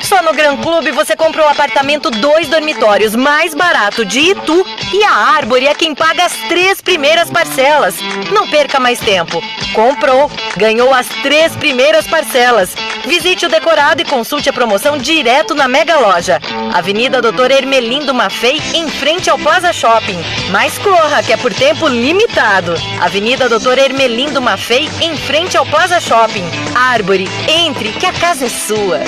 Só no Gran Clube você compra o apartamento 2 dormitórios mais barato de Itu e a Árvore é quem paga as 3 primeiras parcelas. Não perca mais tempo. Comprou, ganhou as 3 primeiras parcelas. Visite o decorado e consulte a promoção direto na Mega Loja. Avenida Doutor Hermelindo Maffei, em frente ao Plaza Shopping. Mas corra, que é por tempo limitado. Avenida Doutor Hermelindo Maffei, em frente ao Plaza Shopping. Árvore, entre, que a casa é sua.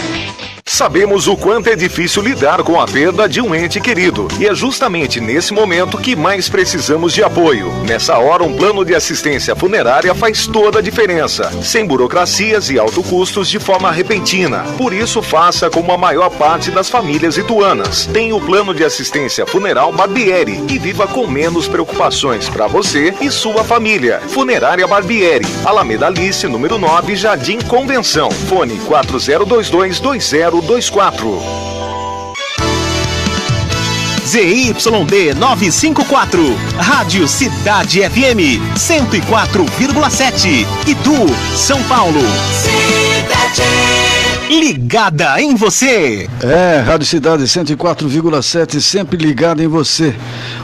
Sabemos o quanto é difícil lidar com a perda de um ente querido. E é justamente nesse momento que mais precisamos de apoio. Nessa hora, um plano de assistência funerária faz toda a diferença. Sem burocracias e altos custos de forma repentina. Por isso, faça como a maior parte das famílias ituanas. Tem o plano de assistência funeral Barbieri. E viva com menos preocupações para você e sua família. Funerária Barbieri. Alameda Alice, número 9, Jardim Convenção. Fone 4022-2024. ZYD 954, Rádio Cidade FM 104,7, Itu, São Paulo. Cidade. Ligada em você. Rádio Cidade 104,7, sempre ligada em você.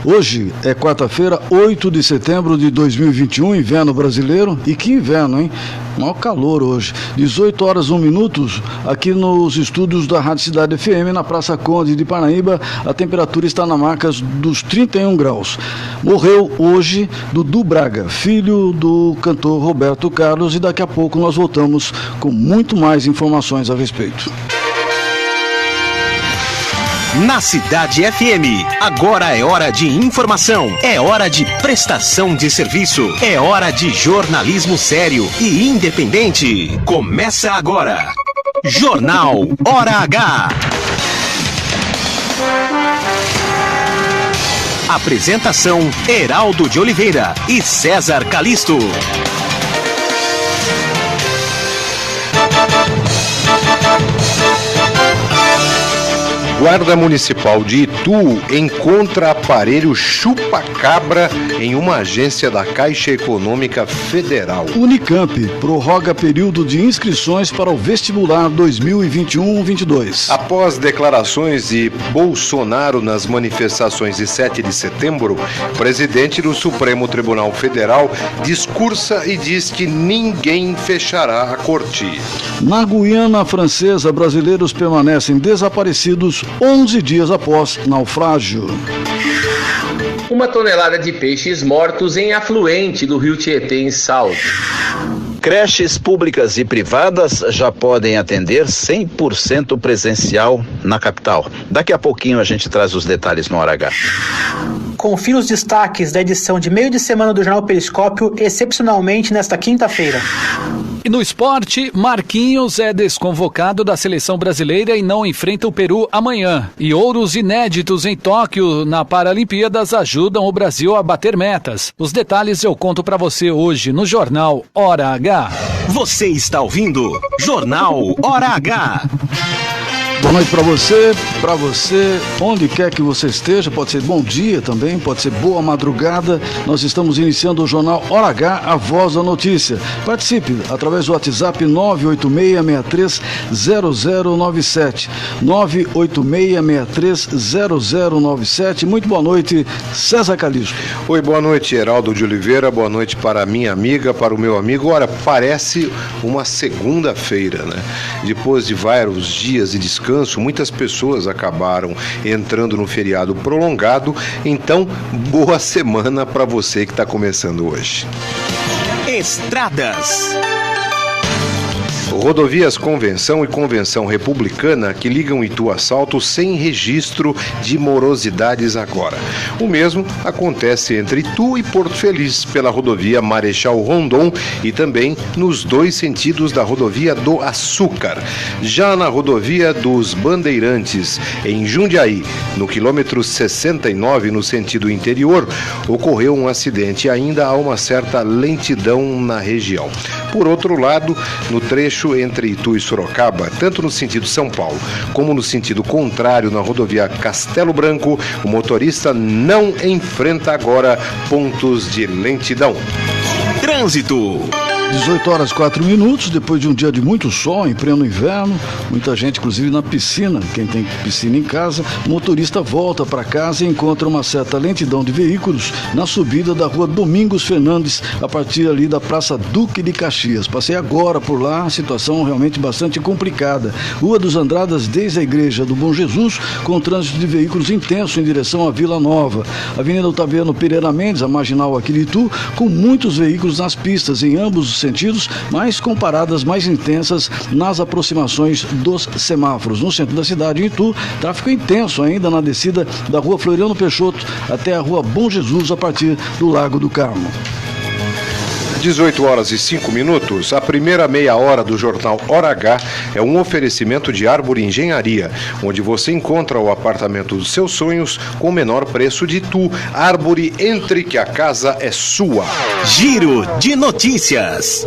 Hoje é quarta-feira, 8 de setembro de 2021, inverno brasileiro. E que inverno, hein? Maior calor hoje. 18 horas 1 minuto, aqui nos estúdios da Rádio Cidade FM, na Praça Conde de Parnaíba, a temperatura está na marca dos 31 graus. Morreu hoje Dudu Braga, filho do cantor Roberto Carlos, e daqui a pouco nós voltamos com muito mais informações a respeito. Na Cidade FM, agora é hora de informação, é hora de prestação de serviço, é hora de jornalismo sério e independente. Começa agora, Jornal Hora H. Apresentação, Heraldo de Oliveira e César Calisto. Guarda Municipal de Itu encontra aparelho chupa-cabra em uma agência da Caixa Econômica Federal. Unicamp prorroga período de inscrições para o vestibular 2021-22. Após declarações de Bolsonaro nas manifestações de 7 de setembro, o presidente do Supremo Tribunal Federal discursa e diz que ninguém fechará a corte. Na Guiana Francesa, brasileiros permanecem desaparecidos 11 dias após naufrágio. 1 tonelada de peixes mortos em afluente do rio Tietê, em Salto. Creches públicas e privadas já podem atender 100% presencial na capital. Daqui a pouquinho a gente traz os detalhes no Hora H. Confira os destaques da edição de meio de semana do Jornal Periscópio, excepcionalmente nesta quinta-feira. E no esporte, Marquinhos é desconvocado da seleção brasileira e não enfrenta o Peru amanhã. E ouros inéditos em Tóquio na Paralimpíadas ajudam o Brasil a bater metas. Os detalhes eu conto pra você hoje no Jornal Hora H. Você está ouvindo Jornal Hora H. Boa noite para você, onde quer que você esteja, pode ser bom dia também, pode ser boa madrugada. Nós estamos iniciando o Jornal Hora H, a voz da notícia. Participe através do WhatsApp 986630097, 986630097. Muito boa noite, César Calisto. Oi, boa noite, Heraldo de Oliveira, boa noite para a minha amiga, para o meu amigo. Ora, parece uma segunda-feira, né? Depois de vários dias de descanso, muitas pessoas acabaram entrando no feriado prolongado, então boa semana para você que está começando hoje. Estradas. Rodovias Convenção e Convenção Republicana que ligam Itu a Salto sem registro de morosidades agora. O mesmo acontece entre Itu e Porto Feliz pela rodovia Marechal Rondon e também nos dois sentidos da rodovia do Açúcar. Já na rodovia dos Bandeirantes, em Jundiaí, no quilômetro 69 no sentido interior, ocorreu um acidente e ainda há uma certa lentidão na região. Por outro lado, no trecho entre Itu e Sorocaba, tanto no sentido São Paulo como no sentido contrário na rodovia Castelo Branco, o motorista não enfrenta agora pontos de lentidão. Trânsito. 18 horas 4 minutos, depois de um dia de muito sol, em pleno inverno, muita gente inclusive na piscina, quem tem piscina em casa, o motorista volta para casa e encontra uma certa lentidão de veículos na subida da rua Domingos Fernandes, a partir ali da Praça Duque de Caxias. Passei agora por lá, situação realmente bastante complicada. Rua dos Andradas, desde a Igreja do Bom Jesus, com trânsito de veículos intenso em direção à Vila Nova. Avenida Otaviano Pereira Mendes, a marginal aqui de Itu, com muitos veículos nas pistas em ambos os sentidos, mas com paradas mais intensas nas aproximações dos semáforos. No centro da cidade, em Itu, tráfego intenso ainda na descida da rua Floriano Peixoto até a rua Bom Jesus, a partir do Largo do Carmo. 18 horas e 5 minutos, a primeira meia hora do Jornal Hora H é um oferecimento de Árvore Engenharia, onde você encontra o apartamento dos seus sonhos com o menor preço de Itu. Árvore, entre que a casa é sua. Giro de notícias.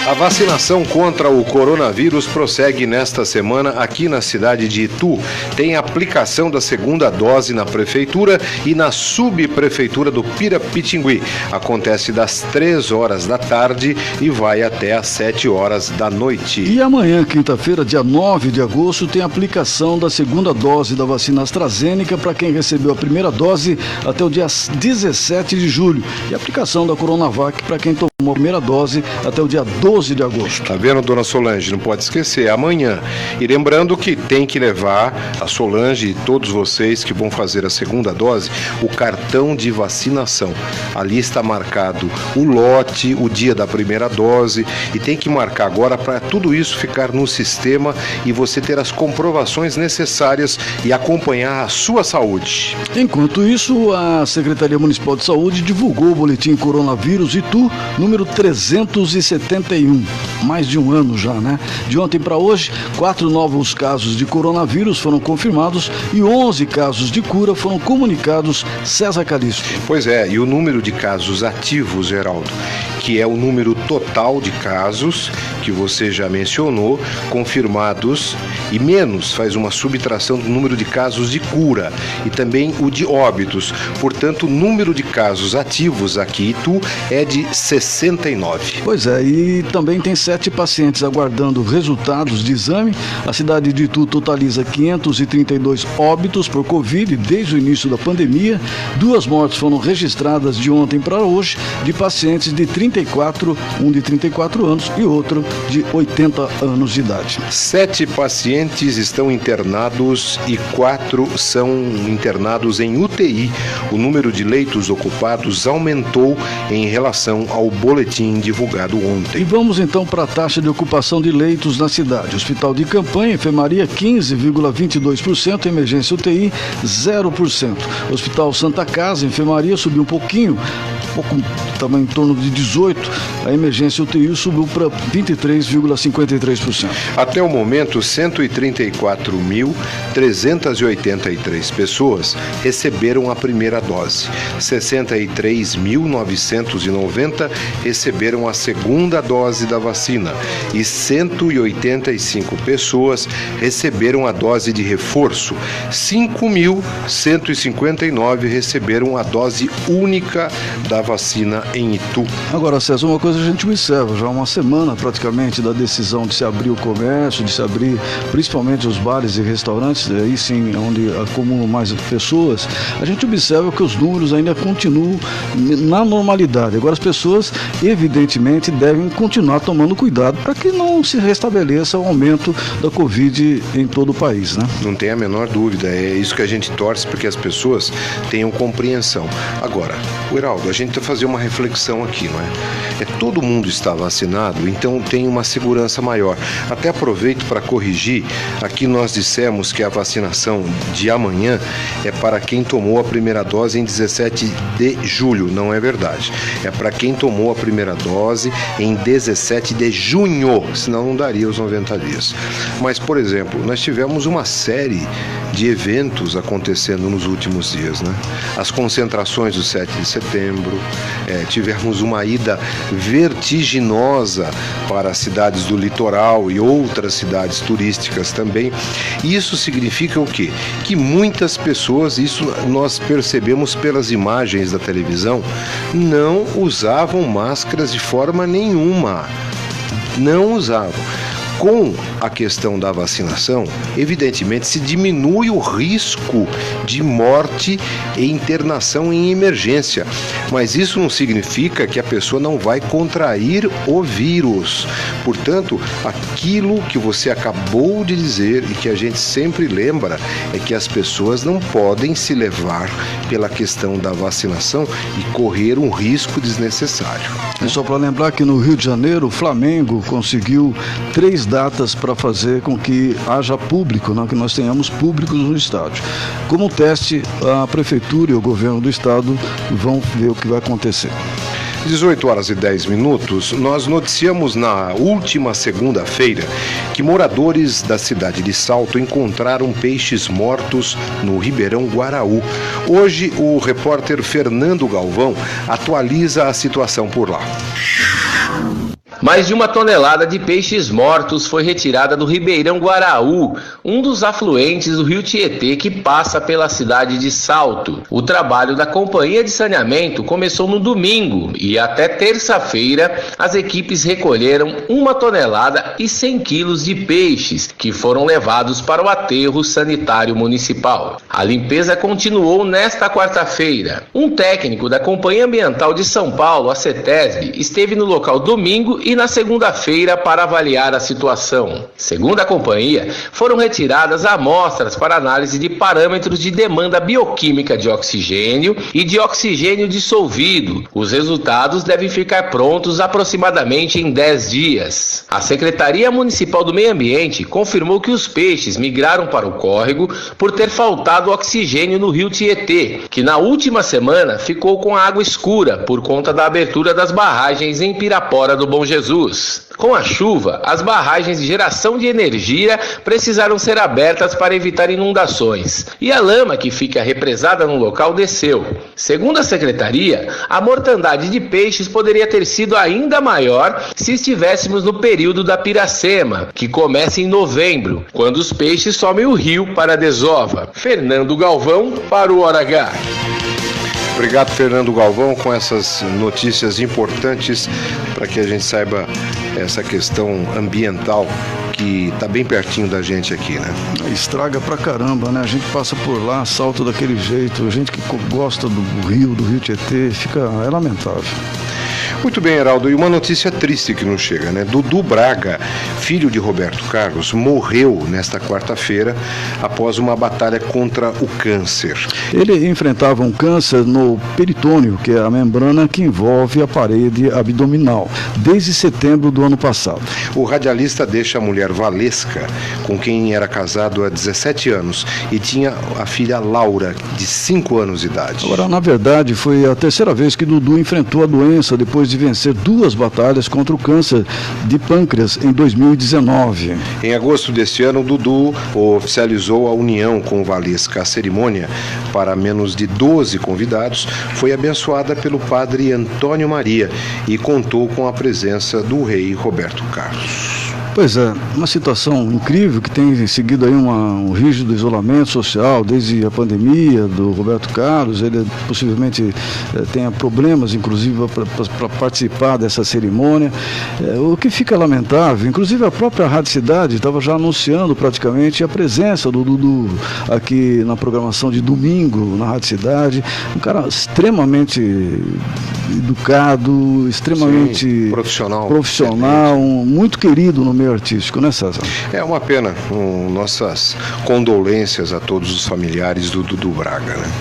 A vacinação contra o coronavírus prossegue nesta semana aqui na cidade de Itu. Tem aplicação da segunda dose na prefeitura e na subprefeitura do Pirapitingui. Acontece das 3 horas da tarde e vai até às 7 horas da noite. E amanhã, quinta-feira, dia 9 de agosto, tem aplicação da segunda dose da vacina AstraZeneca para quem recebeu a primeira dose até o dia 17 de julho. E aplicação da Coronavac para quem tomou a primeira dose até o dia 12 de agosto. Tá vendo, dona Solange? Não pode esquecer, amanhã. E lembrando que tem que levar a Solange e todos vocês que vão fazer a segunda dose, o cartão de vacinação. Ali está marcado o lote, o dia da primeira dose, e tem que marcar agora para tudo isso ficar no sistema e você ter as comprovações necessárias e acompanhar a sua saúde. Enquanto isso, a Secretaria Municipal de Saúde divulgou o boletim Coronavírus Itu, número 371. Mais de um ano já, né? De ontem para hoje, 4 novos casos de coronavírus foram confirmados e 11 casos de cura foram comunicados. César Calixto. Pois é, e o número de casos ativos, Geraldo, que é o número total de casos que você já mencionou, confirmados, e menos faz uma subtração do número de casos de cura e também o de óbitos. Portanto, o número de casos ativos aqui em Itu é de 69. Pois é, e também tem 7 pacientes aguardando resultados de exame. A cidade de Itu totaliza 532 óbitos por Covid desde o início da pandemia. 2 mortes foram registradas de ontem para hoje, de pacientes de 34, um de 34 anos e outro de 80 anos de idade. 7 pacientes estão internados e 4 são internados em UTI. O número de leitos ocupados aumentou em relação ao boletim divulgado ontem. E vamos então para a taxa de ocupação de leitos na cidade. Hospital de campanha, enfermaria 15,22%, emergência UTI 0%. Hospital Santa Casa, enfermaria subiu um pouquinho, estava em torno de 18%, a emergência UTI subiu para 23,53%. Até o momento, 134.383 pessoas receberam a primeira dose, 63.990 receberam a segunda dose da vacina e 185 pessoas receberam a dose de reforço. 5.159 receberam a dose única da vacina em Itu. Agora, César, uma coisa a gente observa, já há uma semana praticamente da decisão de se abrir o comércio, de se abrir principalmente os bares e restaurantes, aí sim, onde acumulam mais pessoas, a gente observa que os números ainda continuam na normalidade. Agora, as pessoas, evidentemente, devem continuar tomando cuidado para que não se restabeleça o aumento da Covid em todo o país, né? Não tem a menor dúvida, é isso que a gente torce para que as pessoas tenham compreensão. Agora, Heraldo, a gente vai fazer uma reflexão aqui, não é? Todo mundo está vacinado, então tem uma segurança maior. Até aproveito para corrigir, aqui nós dissemos que a vacinação de amanhã é para quem tomou a primeira dose em 17 de julho, não é verdade. É para quem tomou a primeira dose em 17 de junho, senão não daria os 90 dias. Mas, por exemplo, nós tivemos uma série de eventos acontecendo nos últimos dias, né? As concentrações do 7 de setembro, tivemos uma ida vertiginosa para as cidades do litoral e outras cidades turísticas também. Isso significa o quê? Que muitas pessoas, isso nós percebemos pelas imagens da televisão, não usavam máscaras de forma nenhuma. Não usavam. Com a questão da vacinação, evidentemente se diminui o risco de morte e internação em emergência, mas isso não significa que a pessoa não vai contrair o vírus. Portanto, aquilo que você acabou de dizer e que a gente sempre lembra é que as pessoas não podem se levar pela questão da vacinação e correr um risco desnecessário. É só para lembrar que no Rio de Janeiro, o Flamengo conseguiu 3 datas para fazer com que haja público, que nós tenhamos públicos no estádio. Como teste, a Prefeitura e o Governo do Estado vão ver o que vai acontecer. 18h10, nós noticiamos na última segunda-feira que moradores da cidade de Salto encontraram peixes mortos no Ribeirão Guaraú. Hoje, o repórter Fernando Galvão atualiza a situação por lá. Mais de 1 tonelada de peixes mortos foi retirada do Ribeirão Guaraú, um dos afluentes do rio Tietê que passa pela cidade de Salto. O trabalho da Companhia de Saneamento começou no domingo e até terça-feira as equipes recolheram 1 tonelada e 100 quilos de peixes que foram levados para o aterro sanitário municipal. A limpeza continuou nesta quarta-feira. Um técnico da Companhia Ambiental de São Paulo, a CETESB, esteve no local domingo e na segunda-feira para avaliar a situação. Segundo a companhia, foram retiradas amostras para análise de parâmetros de demanda bioquímica de oxigênio e de oxigênio dissolvido. Os resultados devem ficar prontos aproximadamente em 10 dias. A Secretaria Municipal do Meio Ambiente confirmou que os peixes migraram para o córrego por ter faltado oxigênio no rio Tietê, que na última semana ficou com a água escura por conta da abertura das barragens em Pirapora do Bom Jesus. Com a chuva, as barragens de geração de energia precisaram ser abertas para evitar inundações, e a lama que fica represada no local desceu. Segundo a secretaria, a mortandade de peixes poderia ter sido ainda maior se estivéssemos no período da piracema, que começa em novembro, quando os peixes sobem o rio para a desova. Fernando Galvão para o Hora H. Obrigado, Fernando Galvão, com essas notícias importantes para que a gente saiba essa questão ambiental que está bem pertinho da gente aqui, né? Estraga pra caramba, né? A gente passa por lá, salta daquele jeito, a gente que gosta do rio Tietê, é lamentável. Muito bem, Heraldo, e uma notícia triste que nos chega, né? Dudu Braga, filho de Roberto Carlos, morreu nesta quarta-feira após uma batalha contra o câncer. Ele enfrentava um câncer no peritônio, que é a membrana que envolve a parede abdominal, desde setembro do ano passado. O radialista deixa a mulher Valesca, com quem era casado há 17 anos, e tinha a filha Laura, de 5 anos de idade. Agora, na verdade, foi a terceira vez que Dudu enfrentou a doença depois de vencer 2 batalhas contra o câncer de pâncreas em 2019. Em agosto deste ano, Dudu oficializou a união com Valesca. A cerimônia, para menos de 12 convidados, foi abençoada pelo padre Antônio Maria e contou com a presença do rei Roberto Carlos. Pois é, uma situação incrível que tem seguido aí um rígido isolamento social desde a pandemia do Roberto Carlos. Ele possivelmente tenha problemas, inclusive, para participar dessa cerimônia. O que fica lamentável, inclusive a própria Rádio Cidade estava já anunciando praticamente a presença do Dudu aqui na programação de domingo na Rádio Cidade. Um cara extremamente educado, extremamente profissional, muito querido no meio artístico, né, César? É uma pena. Nossas condolências a todos os familiares do Dudu Braga, né?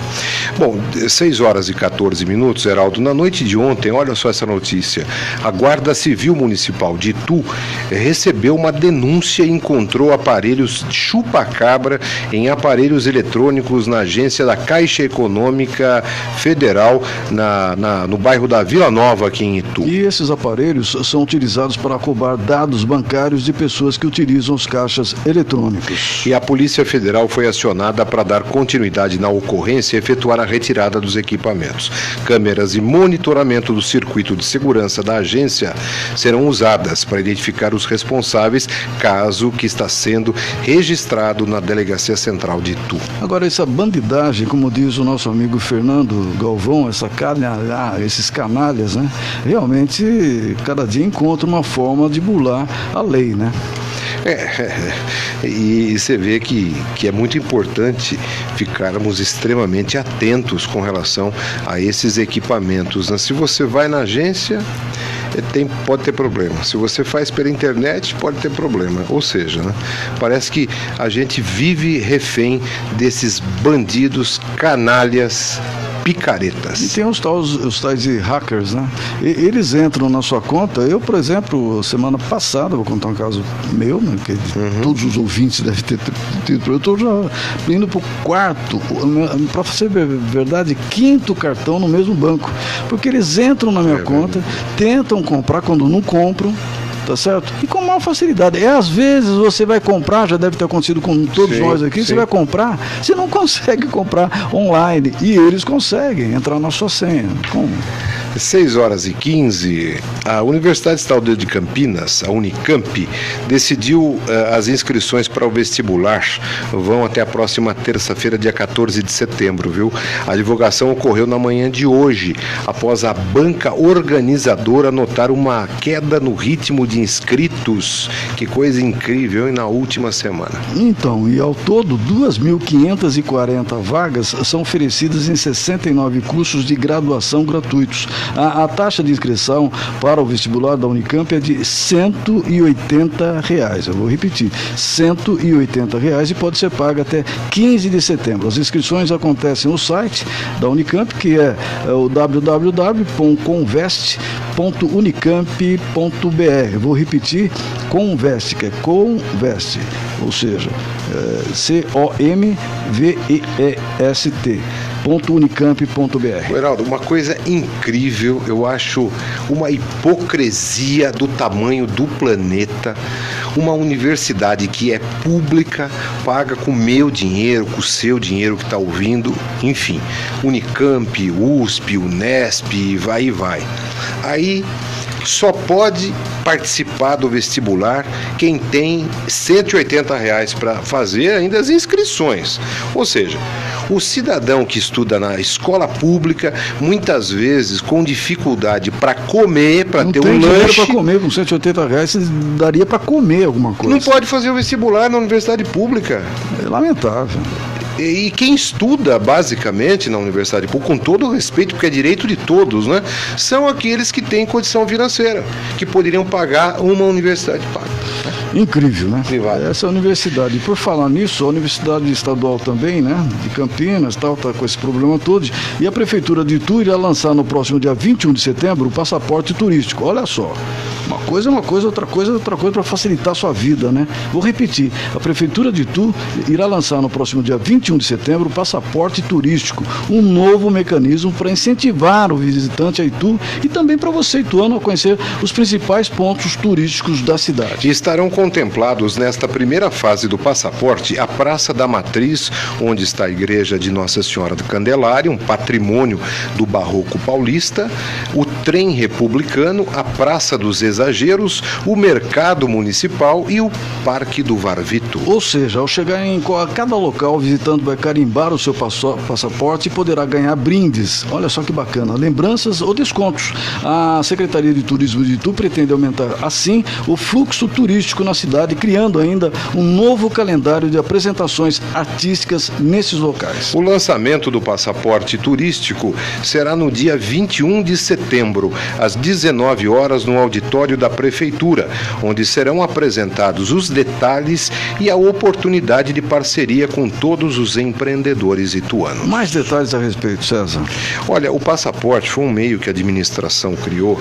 Bom, 6h14, Heraldo. Na noite de ontem, olha só essa notícia. A Guarda Civil Municipal de Itu recebeu uma denúncia e encontrou aparelhos chupa-cabra em aparelhos eletrônicos na agência da Caixa Econômica Federal, no bairro bairro da Vila Nova, aqui em Itu. E esses aparelhos são utilizados para roubar dados bancários de pessoas que utilizam os caixas eletrônicos. E a Polícia Federal foi acionada para dar continuidade na ocorrência e efetuar a retirada dos equipamentos. Câmeras e monitoramento do circuito de segurança da agência serão usadas para identificar os responsáveis, caso que está sendo registrado na Delegacia Central de Itu. Agora, essa bandidagem, como diz o nosso amigo Fernando Galvão, esses canalhas, né? Realmente, cada dia encontra uma forma de burlar a lei, né? E você vê que é muito importante ficarmos extremamente atentos com relação a esses equipamentos, né? Se você vai na agência, pode ter problema. Se você faz pela internet, pode ter problema. Ou seja, né, parece que a gente vive refém desses bandidos, canalhas, picaretas. E tem os tais de hackers, né? Eles entram na sua conta. Eu, por exemplo, semana passada, vou contar um caso meu, né, que todos os ouvintes devem ter tido. Eu estou já indo para o quarto, para ser verdade, 5º cartão no mesmo banco. Porque eles entram na minha conta, tentam comprar quando não compram. Tá certo? E com maior facilidade. Às vezes você vai comprar, já deve ter acontecido com todos nós aqui, você vai comprar, você não consegue comprar online. E eles conseguem entrar na sua senha. Como? 6h15, a Universidade Estadual de Campinas, a Unicamp, decidiu as inscrições para o vestibular. Vão até a próxima terça-feira, dia 14 de setembro, viu? A divulgação ocorreu na manhã de hoje, após a banca organizadora notar uma queda no ritmo de inscritos. Que coisa incrível, hein? Na última semana. Então, e ao todo, 2.540 vagas são oferecidas em 69 cursos de graduação gratuitos. A taxa de inscrição para o vestibular da Unicamp é de R$ 180. Eu vou repetir, R$ 180 e pode ser paga até 15 de setembro. As inscrições acontecem no site da Unicamp, que é o www.convest.unicamp.br. Vou repetir, Convest, que é Convest, ou seja, COMVEST.unicamp.br. Heraldo, uma coisa incrível, eu acho uma hipocrisia do tamanho do planeta. Uma universidade que é pública, paga com o meu dinheiro, com o seu dinheiro que está ouvindo, enfim, Unicamp, USP, Unesp, vai. Aí só pode participar do vestibular quem tem R$ 180 para fazer ainda as inscrições. Ou seja, o cidadão que estuda na escola pública, muitas vezes com dificuldade para comer, para ter um lanche. Para comer, com R$ 180 daria para comer alguma coisa. Não pode fazer o vestibular na universidade pública. É lamentável. E quem estuda basicamente na universidade pública, com todo o respeito, porque é direito de todos, né, são aqueles que têm condição financeira, que poderiam pagar uma universidade paga. Incrível, né? Privada. Essa universidade. E por falar nisso, a Universidade Estadual também, né, de Campinas, tá com esse problema todo. E a Prefeitura de Itu irá lançar no próximo dia 21 de setembro o passaporte turístico. Olha só. Uma coisa é uma coisa, outra coisa para facilitar a sua vida, né? Vou repetir. A Prefeitura de Itu irá lançar no próximo dia 21 de setembro o passaporte turístico, um novo mecanismo para incentivar o visitante a Itu e também para você, ituano, a conhecer os principais pontos turísticos da cidade. E estarão contemplados nesta primeira fase do passaporte a Praça da Matriz, onde está a Igreja de Nossa Senhora do Candelário, um patrimônio do Barroco paulista, o Trem Republicano, a Praça dos Exageros, o Mercado Municipal e o Parque do Varvito. Ou seja, ao chegar em cada local, o visitante vai carimbar o seu passaporte e poderá ganhar brindes. Olha só que bacana, lembranças ou descontos. A Secretaria de Turismo de Itu pretende aumentar assim o fluxo turístico na cidade, criando ainda um novo calendário de apresentações artísticas nesses locais. O lançamento do passaporte turístico será no dia 21 de setembro, às 19 horas, no auditório da Prefeitura, onde serão apresentados os detalhes e a oportunidade de parceria com todos os empreendedores ituanos. Mais detalhes a respeito, César. Olha, o passaporte foi um meio que a administração criou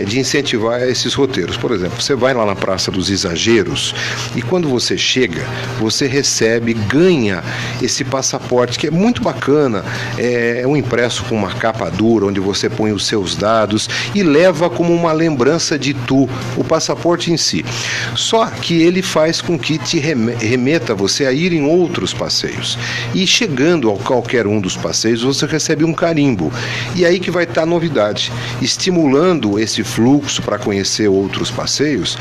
de incentivar esses roteiros. Por exemplo, você vai lá na Praça dos Exageros e quando você chega, você recebe, ganha esse passaporte, que é muito bacana. É um impresso com uma capa dura, onde você põe os seus dados e leva como uma lembrança de Itu, o passaporte em si. Só que ele faz com que te remeta você a ir em outros passeios. E chegando a qualquer um dos passeios, você recebe um carimbo. E aí que vai estar a novidade, estimulando esse fluxo para conhecer outros passeios,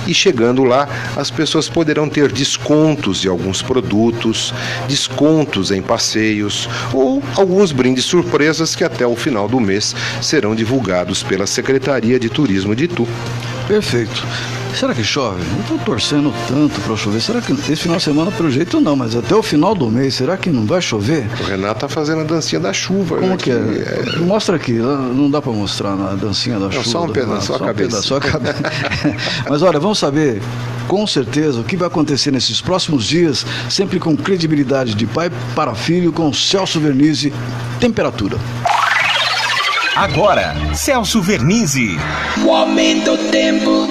e chegando lá, as pessoas poderão ter descontos de alguns produtos, descontos em passeios ou alguns brindes surpresas que até o final do mês serão divulgados pela Secretaria de Turismo de Itu. Perfeito. Será que chove? Eu estou torcendo tanto para chover. Será que esse final de semana, pelo jeito, não, mas até o final do mês, será que não vai chover? O Renato tá fazendo a dancinha da chuva. Como que é? Mostra aqui, não dá para mostrar a dancinha da chuva. Só um pedaço, só a cabeça. Só a cabeça. Mas olha, vamos saber com certeza o que vai acontecer nesses próximos dias, sempre com credibilidade de pai para filho, com Celso Vernizzi. Temperatura. Agora, Celso Vernizzi. O aumento do tempo.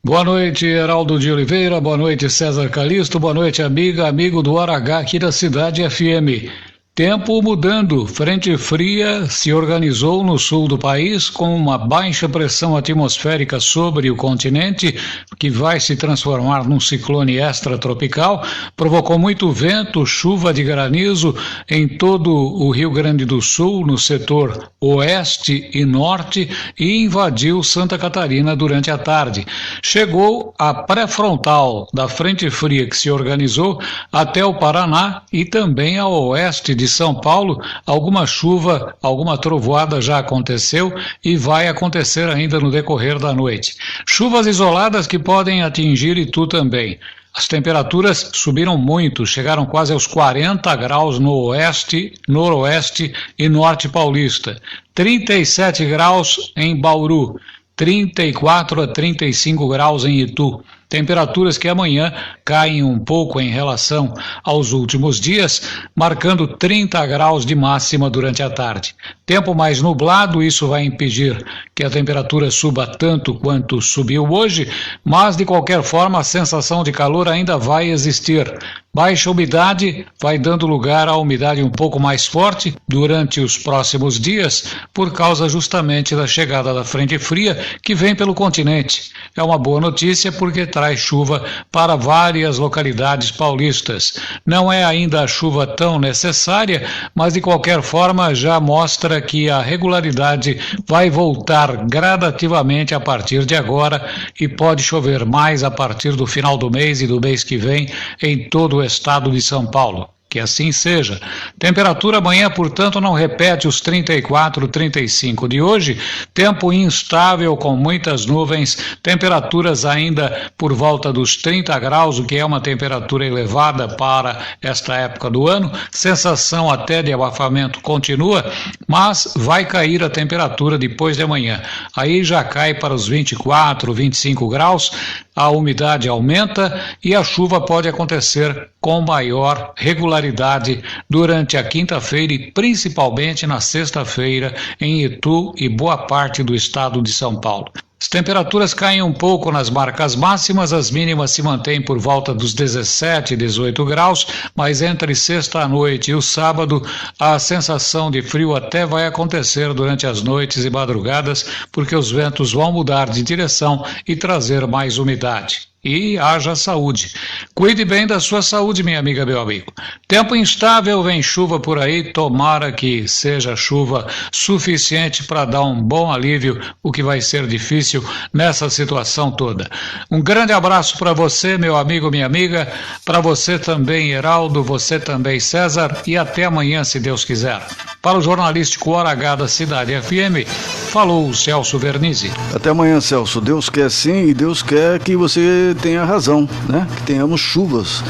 Boa noite, Heraldo de Oliveira, boa noite, César Calixto, boa noite, amigo do Hora H aqui da Cidade FM. Tempo mudando, frente fria se organizou no sul do país com uma baixa pressão atmosférica sobre o continente, que vai se transformar num ciclone extratropical, provocou muito vento, chuva de granizo em todo o Rio Grande do Sul, no setor oeste e norte, e invadiu Santa Catarina durante a tarde. Chegou a pré-frontal da frente fria que se organizou até o Paraná e também ao oeste de São Paulo. Alguma chuva, alguma trovoada já aconteceu e vai acontecer ainda no decorrer da noite. Chuvas isoladas que podem atingir Itu também. As temperaturas subiram muito, chegaram quase aos 40 graus no oeste, noroeste e norte paulista. 37 graus em Bauru, 34 a 35 graus em Itu. Temperaturas que amanhã caem um pouco em relação aos últimos dias, marcando 30 graus de máxima durante a tarde. Tempo mais nublado, isso vai impedir que a temperatura suba tanto quanto subiu hoje, mas de qualquer forma a sensação de calor ainda vai existir. Baixa umidade vai dando lugar à umidade um pouco mais forte durante os próximos dias, por causa justamente da chegada da frente fria que vem pelo continente. É uma boa notícia porque traz chuva para várias localidades paulistas. Não é ainda a chuva tão necessária, mas de qualquer forma já mostra que a regularidade vai voltar gradativamente a partir de agora e pode chover mais a partir do final do mês e do mês que vem em todo o estado de São Paulo. Que assim seja. Temperatura amanhã, portanto, não repete os 34, 35 de hoje. Tempo instável com muitas nuvens, temperaturas ainda por volta dos 30 graus, o que é uma temperatura elevada para esta época do ano. Sensação até de abafamento continua, mas vai cair a temperatura depois de amanhã. Aí já cai para os 24, 25 graus, a umidade aumenta e a chuva pode acontecer com maior regularidade durante a quinta-feira e principalmente na sexta-feira em Itu e boa parte do estado de São Paulo. As temperaturas caem um pouco nas marcas máximas, as mínimas se mantêm por volta dos 17, 18 graus, mas entre sexta à noite e o sábado a sensação de frio até vai acontecer durante as noites e madrugadas, porque os ventos vão mudar de direção e trazer mais umidade. E haja saúde. Cuide bem da sua saúde, minha amiga, meu amigo. Tempo instável, vem chuva por aí, tomara que seja chuva suficiente para dar um bom alívio, o que vai ser difícil nessa situação toda. Um grande abraço para você, meu amigo, minha amiga, para você também, Heraldo, você também, César, e até amanhã, se Deus quiser. Para o jornalístico Hora H da Cidade FM, falou o Celso Vernizzi. Até amanhã, Celso. Deus quer sim e Deus quer que você tenha razão, né? Que tenhamos chuvas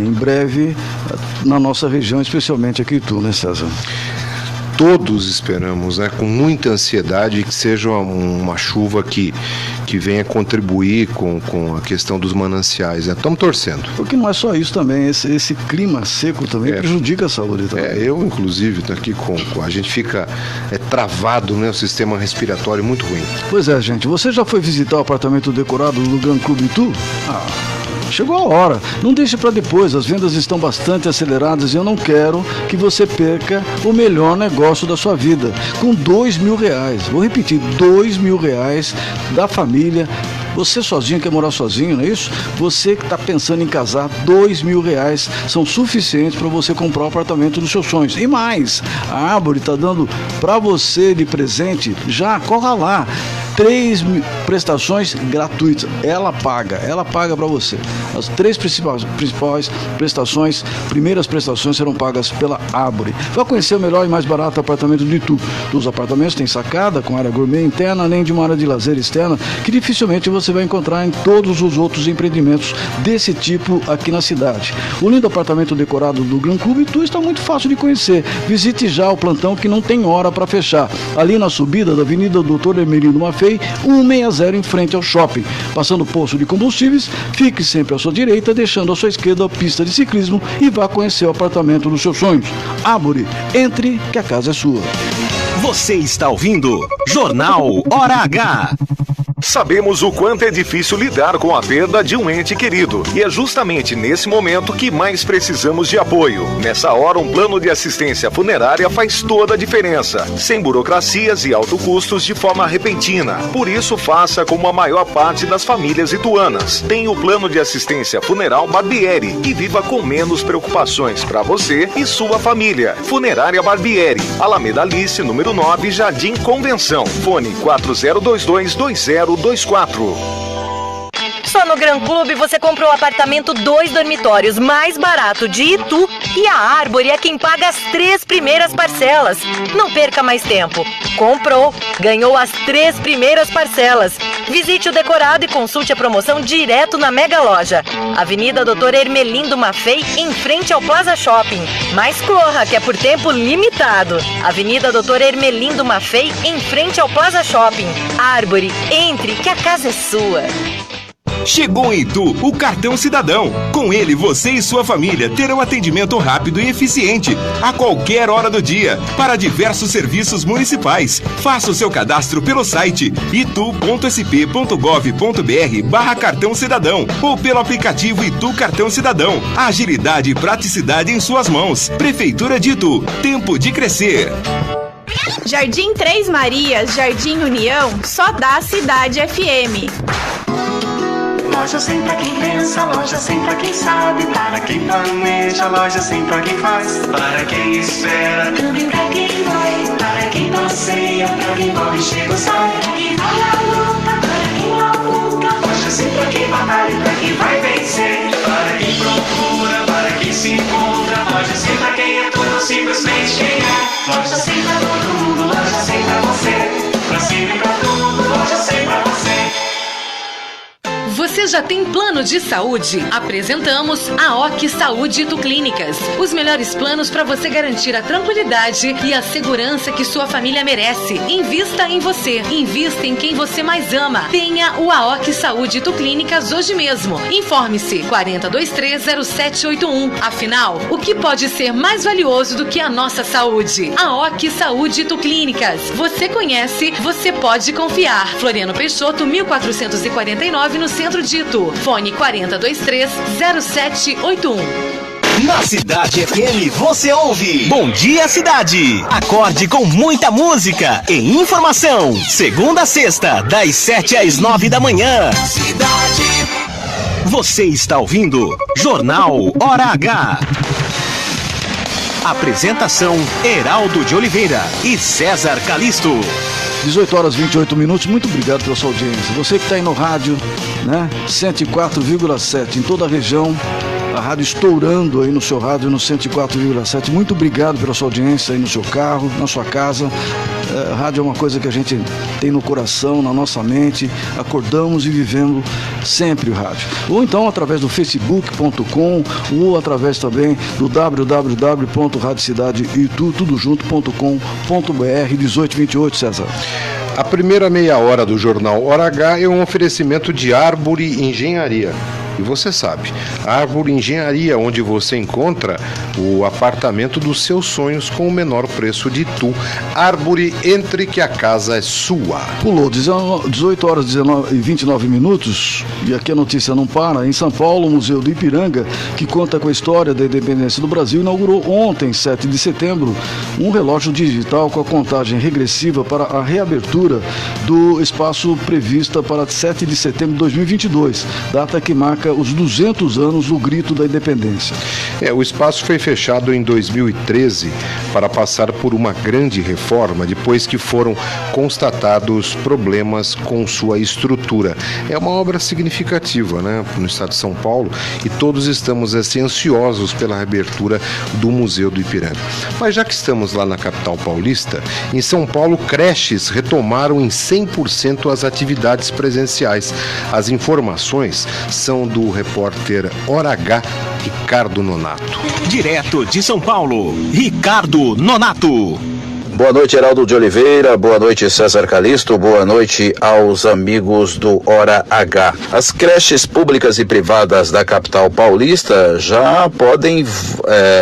em breve na nossa região, especialmente aqui em Itu, né, César? todos esperamos, né, com muita ansiedade, que seja uma chuva que venha contribuir com a questão dos mananciais, né? Estamos torcendo. Porque não é só isso também, esse clima seco também prejudica a saúde também. Eu inclusive tô aqui a gente fica travado, né, o sistema respiratório muito ruim. Pois é, gente, você já foi visitar o apartamento decorado do Gran Clube Itu? Chegou a hora, não deixe para depois, as vendas estão bastante aceleradas e eu não quero que você perca o melhor negócio da sua vida, com R$2.000, vou repetir, R$2.000 da família. Você sozinho quer morar sozinho, não é isso? Você que está pensando em casar, R$2.000 são suficientes para você comprar o apartamento dos seus sonhos. E mais, a Árbore está dando para você de presente, já corra lá, 3 prestações gratuitas. Ela paga para você. As 3 principais prestações, primeiras prestações serão pagas pela Árbore. Vá conhecer o melhor e mais barato apartamento de Itu. Os apartamentos têm sacada com área gourmet interna, além de uma área de lazer externa, que dificilmente você vai encontrar em todos os outros empreendimentos desse tipo aqui na cidade. O lindo apartamento decorado do Gran Clube Itu está muito fácil de conhecer. Visite já o plantão que não tem hora para fechar. Ali na subida da Avenida Dr. Hermelino Maffei, 160 em frente ao shopping. Passando o posto de combustíveis, fique sempre à sua direita, deixando à sua esquerda a pista de ciclismo e vá conhecer o apartamento dos seus sonhos. Árbore, entre que a casa é sua. Você está ouvindo Jornal Hora H. Sabemos o quanto é difícil lidar com a perda de um ente querido. E é justamente nesse momento que mais precisamos de apoio. Nessa hora, um plano de assistência funerária faz toda a diferença. Sem burocracias e altos custos de forma repentina. Por isso, faça como a maior parte das famílias ituanas. Tem o plano de assistência funeral Barbieri e viva com menos preocupações para você e sua família. Funerária Barbieri, Alameda Alice, número 9, Jardim Convenção. Fone 4022-2024. Só no Gran Clube você comprou o apartamento 2 dormitórios mais barato de Itu e a Árbore é quem paga as 3 primeiras parcelas. Não perca mais tempo. Comprou, ganhou as 3 primeiras parcelas. Visite o decorado e consulte a promoção direto na Mega Loja. Avenida Dr. Hermelindo Maffei, em frente ao Plaza Shopping. Mas corra, que é por tempo limitado. Avenida Dr. Hermelindo Maffei, em frente ao Plaza Shopping. Árbore, entre, que a casa é sua. Chegou em Itu o Cartão Cidadão. Com ele, você e sua família terão atendimento rápido e eficiente a qualquer hora do dia para diversos serviços municipais. Faça o seu cadastro pelo site itu.sp.gov.br/Cartão Cidadão ou pelo aplicativo Itu Cartão Cidadão. Agilidade e praticidade em suas mãos. Prefeitura de Itu. Tempo de crescer. Jardim Três Marias, Jardim União, só dá Cidade FM. Loja sem pra quem pensa, loja sem pra quem sabe, para quem planeja, loja sem pra quem faz, para quem espera, também pra quem vai, para quem passeia, pra quem corre, chega ou sai, pra quem vai à luta, para quem labuta, loja sem pra quem batalha e pra quem vai vencer, para quem procura, para quem se encontra, loja sem pra quem é tudo, simplesmente quem é, loja sem pra todo mundo, loja sem pra você, pra cima e pra tudo, loja sem pra você. Você já tem plano de saúde? Apresentamos a OC Saúde Itu Clínicas. Os melhores planos para você garantir a tranquilidade e a segurança que sua família merece. Invista em você. Invista em quem você mais ama. Tenha o AOC Saúde Itu Clínicas hoje mesmo. Informe-se 40230781. Afinal, o que pode ser mais valioso do que a nossa saúde? AOC Saúde Itu Clínicas. Você conhece, você pode confiar. Floriano Peixoto, 1449, no centro de Itu. Fone 40230781. Na Cidade FM você ouve Bom Dia Cidade. Acorde com muita música e informação. Segunda a sexta, das 7 às 9 da manhã. Cidade. Você está ouvindo Jornal Hora H. Apresentação Heraldo de Oliveira e César Calisto. 18h28, muito obrigado pela sua audiência. Você que está aí no rádio, né? 104,7 em toda a região. A rádio estourando aí no seu rádio no 104,7. Muito obrigado pela sua audiência aí no seu carro, na sua casa. A rádio é uma coisa que a gente tem no coração, na nossa mente. Acordamos e vivemos sempre o rádio. Ou então através do facebook.com ou através também do www.radiocidadeitu.com.br 1828, César. A primeira meia hora do Jornal Hora H é um oferecimento de Árvore Engenharia. E você sabe, a Árvore Engenharia, onde você encontra o apartamento dos seus sonhos com o menor preço de Itu. Árvore, entre que a casa é sua. Pulou 18 horas e 29 minutos e aqui a notícia não para. Em São Paulo, o Museu do Ipiranga, que conta com a história da independência do Brasil, inaugurou ontem, 7 de setembro, um relógio digital com a contagem regressiva para a reabertura do espaço prevista para 7 de setembro de 2022, data que marca os 200 anos do Grito da Independência. O espaço foi fechado em 2013 para passar por uma grande reforma depois que foram constatados problemas com sua estrutura. É uma obra significativa, né, no estado de São Paulo, e todos estamos assim ansiosos pela reabertura do Museu do Ipiranga. Mas já que estamos lá na capital paulista, em São Paulo, creches retomaram em 100% as atividades presenciais. As informações são do repórter Hora H, Ricardo Nonato. Direto de São Paulo, Ricardo Nonato. Boa noite, Heraldo de Oliveira, boa noite, César Calisto, boa noite aos amigos do Hora H. As creches públicas e privadas da capital paulista já podem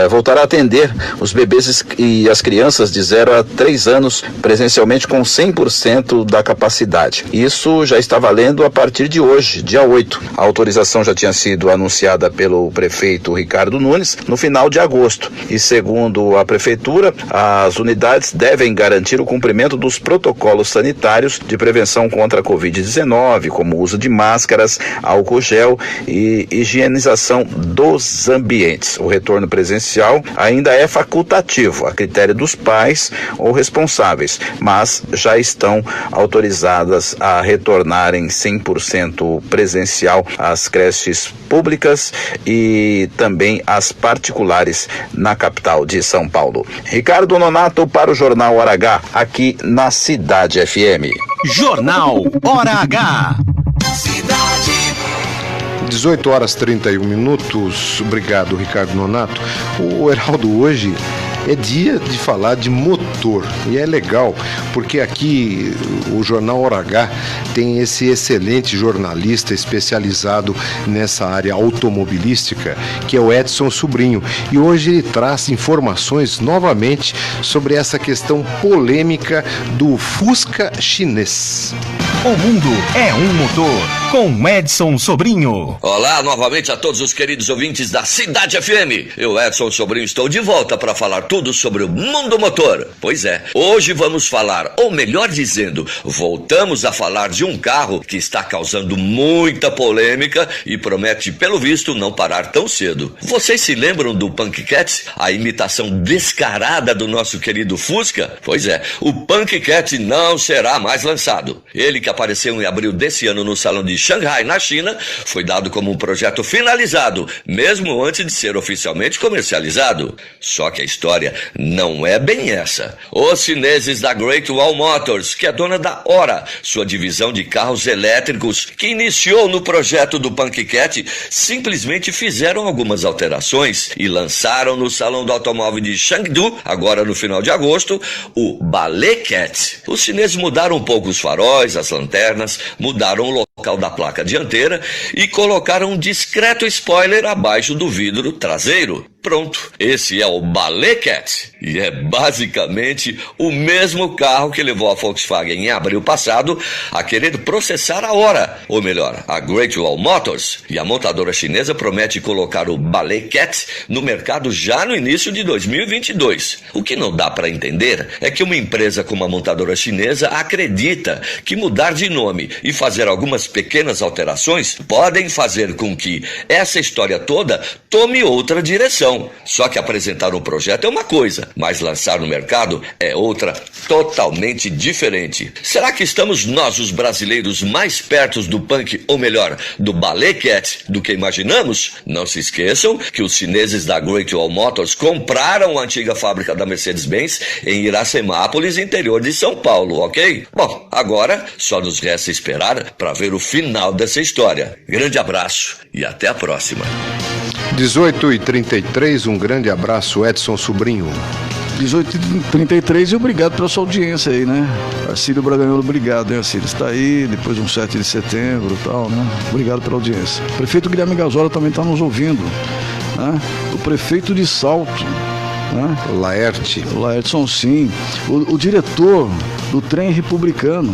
voltar a atender os bebês e as crianças de 0 a 3 anos presencialmente com 100% da capacidade. Isso já está valendo a partir de hoje, dia 8. A autorização já tinha sido anunciada pelo prefeito Ricardo Nunes no final de agosto. E segundo a prefeitura, as unidades devem garantir o cumprimento dos protocolos sanitários de prevenção contra a Covid-19, como o uso de máscaras, álcool gel e higienização dos ambientes. O retorno presencial ainda é facultativo, a critério dos pais ou responsáveis, mas já estão autorizadas a retornarem 100% presencial às creches públicas e também às particulares na capital de São Paulo. Ricardo Nonato para o Jornal Hora H, aqui na Cidade FM. Jornal Hora H. 18 horas 31 minutos. Obrigado, Ricardo Nonato. O Heraldo, hoje é dia de falar de motor, e é legal, porque aqui o Jornal Hora H tem esse excelente jornalista especializado nessa área automobilística, que é o Edson Sobrinho, e hoje ele traz informações novamente sobre essa questão polêmica do Fusca chinês. O mundo é um motor, com Edson Sobrinho. Olá novamente a todos os queridos ouvintes da Cidade FM. Eu, Edson Sobrinho, estou de volta para falar tudo sobre o mundo motor. Pois é, hoje vamos falar, ou melhor dizendo, voltamos a falar de um carro que está causando muita polêmica e promete, pelo visto, não parar tão cedo. Vocês se lembram do Punk Cat? A imitação descarada do nosso querido Fusca? Pois é, o Punk Cat não será mais lançado. Ele que apareceu em abril desse ano no Salão de Xangai, na China, foi dado como um projeto finalizado, mesmo antes de ser oficialmente comercializado. Só que a história não é bem essa. Os chineses da Great Wall Motors, que é dona da Ora, sua divisão de carros elétricos, que iniciou no projeto do Punk Cat, simplesmente fizeram algumas alterações e lançaram no Salão do Automóvel de Chengdu, agora no final de agosto, o Ballet Cat. Os chineses mudaram um pouco os faróis, as lanternas, mudaram o local da placa dianteira e colocaram um discreto spoiler abaixo do vidro traseiro. Pronto, esse é o Ballet Cat e é basicamente o mesmo carro que levou a Volkswagen em abril passado a querer processar a Ora, ou melhor, a Great Wall Motors, e a montadora chinesa promete colocar o Ballet Cat no mercado já no início de 2022. O que não dá para entender é que uma empresa como a montadora chinesa acredita que mudar de nome e fazer algumas pequenas alterações podem fazer com que essa história toda tome outra direção. bom. Só que apresentar um projeto é uma coisa, mas lançar no mercado é outra totalmente diferente. Será que estamos nós, os brasileiros, mais perto do punk, ou melhor, do Ballet Cat, do que imaginamos? Não se esqueçam que os chineses da Great Wall Motors compraram a antiga fábrica da Mercedes-Benz em Iracemápolis, interior de São Paulo, ok? Bom, agora só nos resta esperar para ver o final dessa história. Grande abraço e até a próxima. 18h33, um grande abraço, Edson Sobrinho. 18h33 e obrigado pela sua audiência aí, né? Arcílio Braganholo, obrigado, hein, Arcílio? Está aí, depois de um 7 de setembro e tal, né? Obrigado pela audiência. O prefeito Guilherme Gazola também está nos ouvindo, né? O prefeito de Salto, né? Laerte Sonsim, o diretor do trem republicano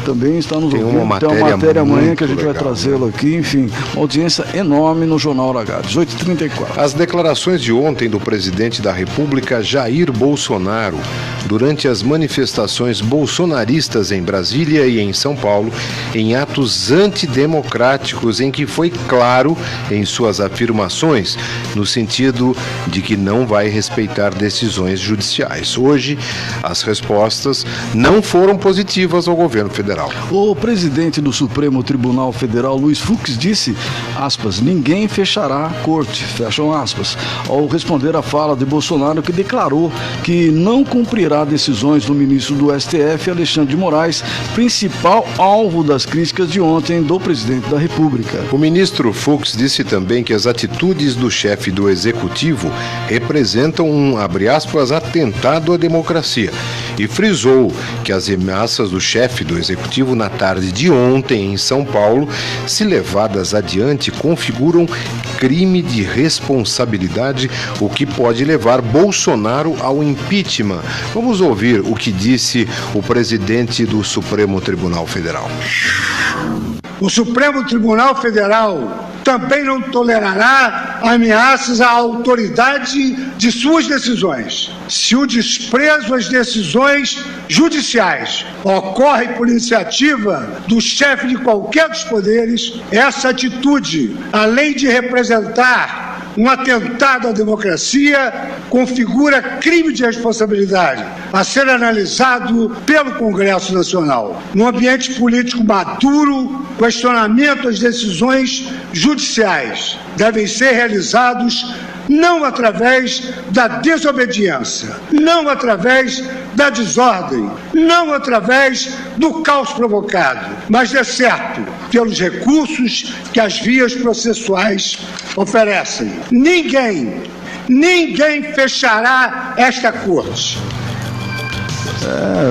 também está nos ouvindo. Tem uma matéria amanhã que a gente vai trazê-lo aqui. Enfim, uma audiência enorme no Jornal Hora H, 18h34. As declarações de ontem do presidente da República, Jair Bolsonaro, durante as manifestações bolsonaristas em Brasília e em São Paulo, em atos antidemocráticos, em que foi claro em suas afirmações, no sentido de que não vai respeitar decisões judiciais. Hoje, as respostas não foram positivas ao governo federal. O presidente do Supremo Tribunal Federal, Luiz Fux, disse, aspas, ninguém fechará a corte, fecham aspas, ao responder à fala de Bolsonaro, que declarou que não cumprirá decisões do ministro do STF, Alexandre de Moraes, principal alvo das críticas de ontem do presidente da República. O ministro Fux disse também que as atitudes do chefe do Executivo representam um, abre aspas, atentado à democracia, e frisou que as ameaças do chefe do Executivo na tarde de ontem em São Paulo, se levadas adiante, configuram crime de responsabilidade, o que pode levar Bolsonaro ao impeachment. Vamos ouvir o que disse o presidente do Supremo Tribunal Federal. O Supremo Tribunal Federal também não tolerará ameaças à autoridade de suas decisões. Se o desprezo às decisões judiciais ocorre por iniciativa do chefe de qualquer dos poderes, essa atitude, além de representar um atentado à democracia, configura crime de responsabilidade a ser analisado pelo Congresso Nacional. No ambiente político maduro, questionamento às decisões judiciais devem ser realizados não através da desobediência, não através da desordem, não através do caos provocado, mas, de certo, pelos recursos que as vias processuais oferecem. Ninguém fechará esta corte.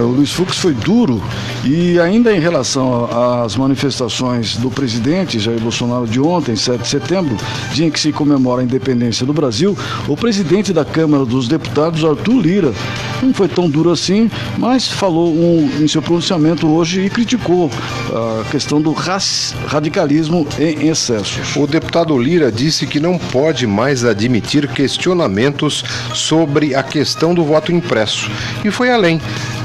O Luiz Fux foi duro e ainda em relação às manifestações do presidente Jair Bolsonaro de ontem, 7 de setembro, dia em que se comemora a independência do Brasil, o presidente da Câmara dos Deputados, Arthur Lira, não foi tão duro assim, mas falou em seu pronunciamento hoje e criticou a questão do radicalismo em excesso. O deputado Lira disse que não pode mais admitir questionamentos sobre a questão do voto impresso e foi além.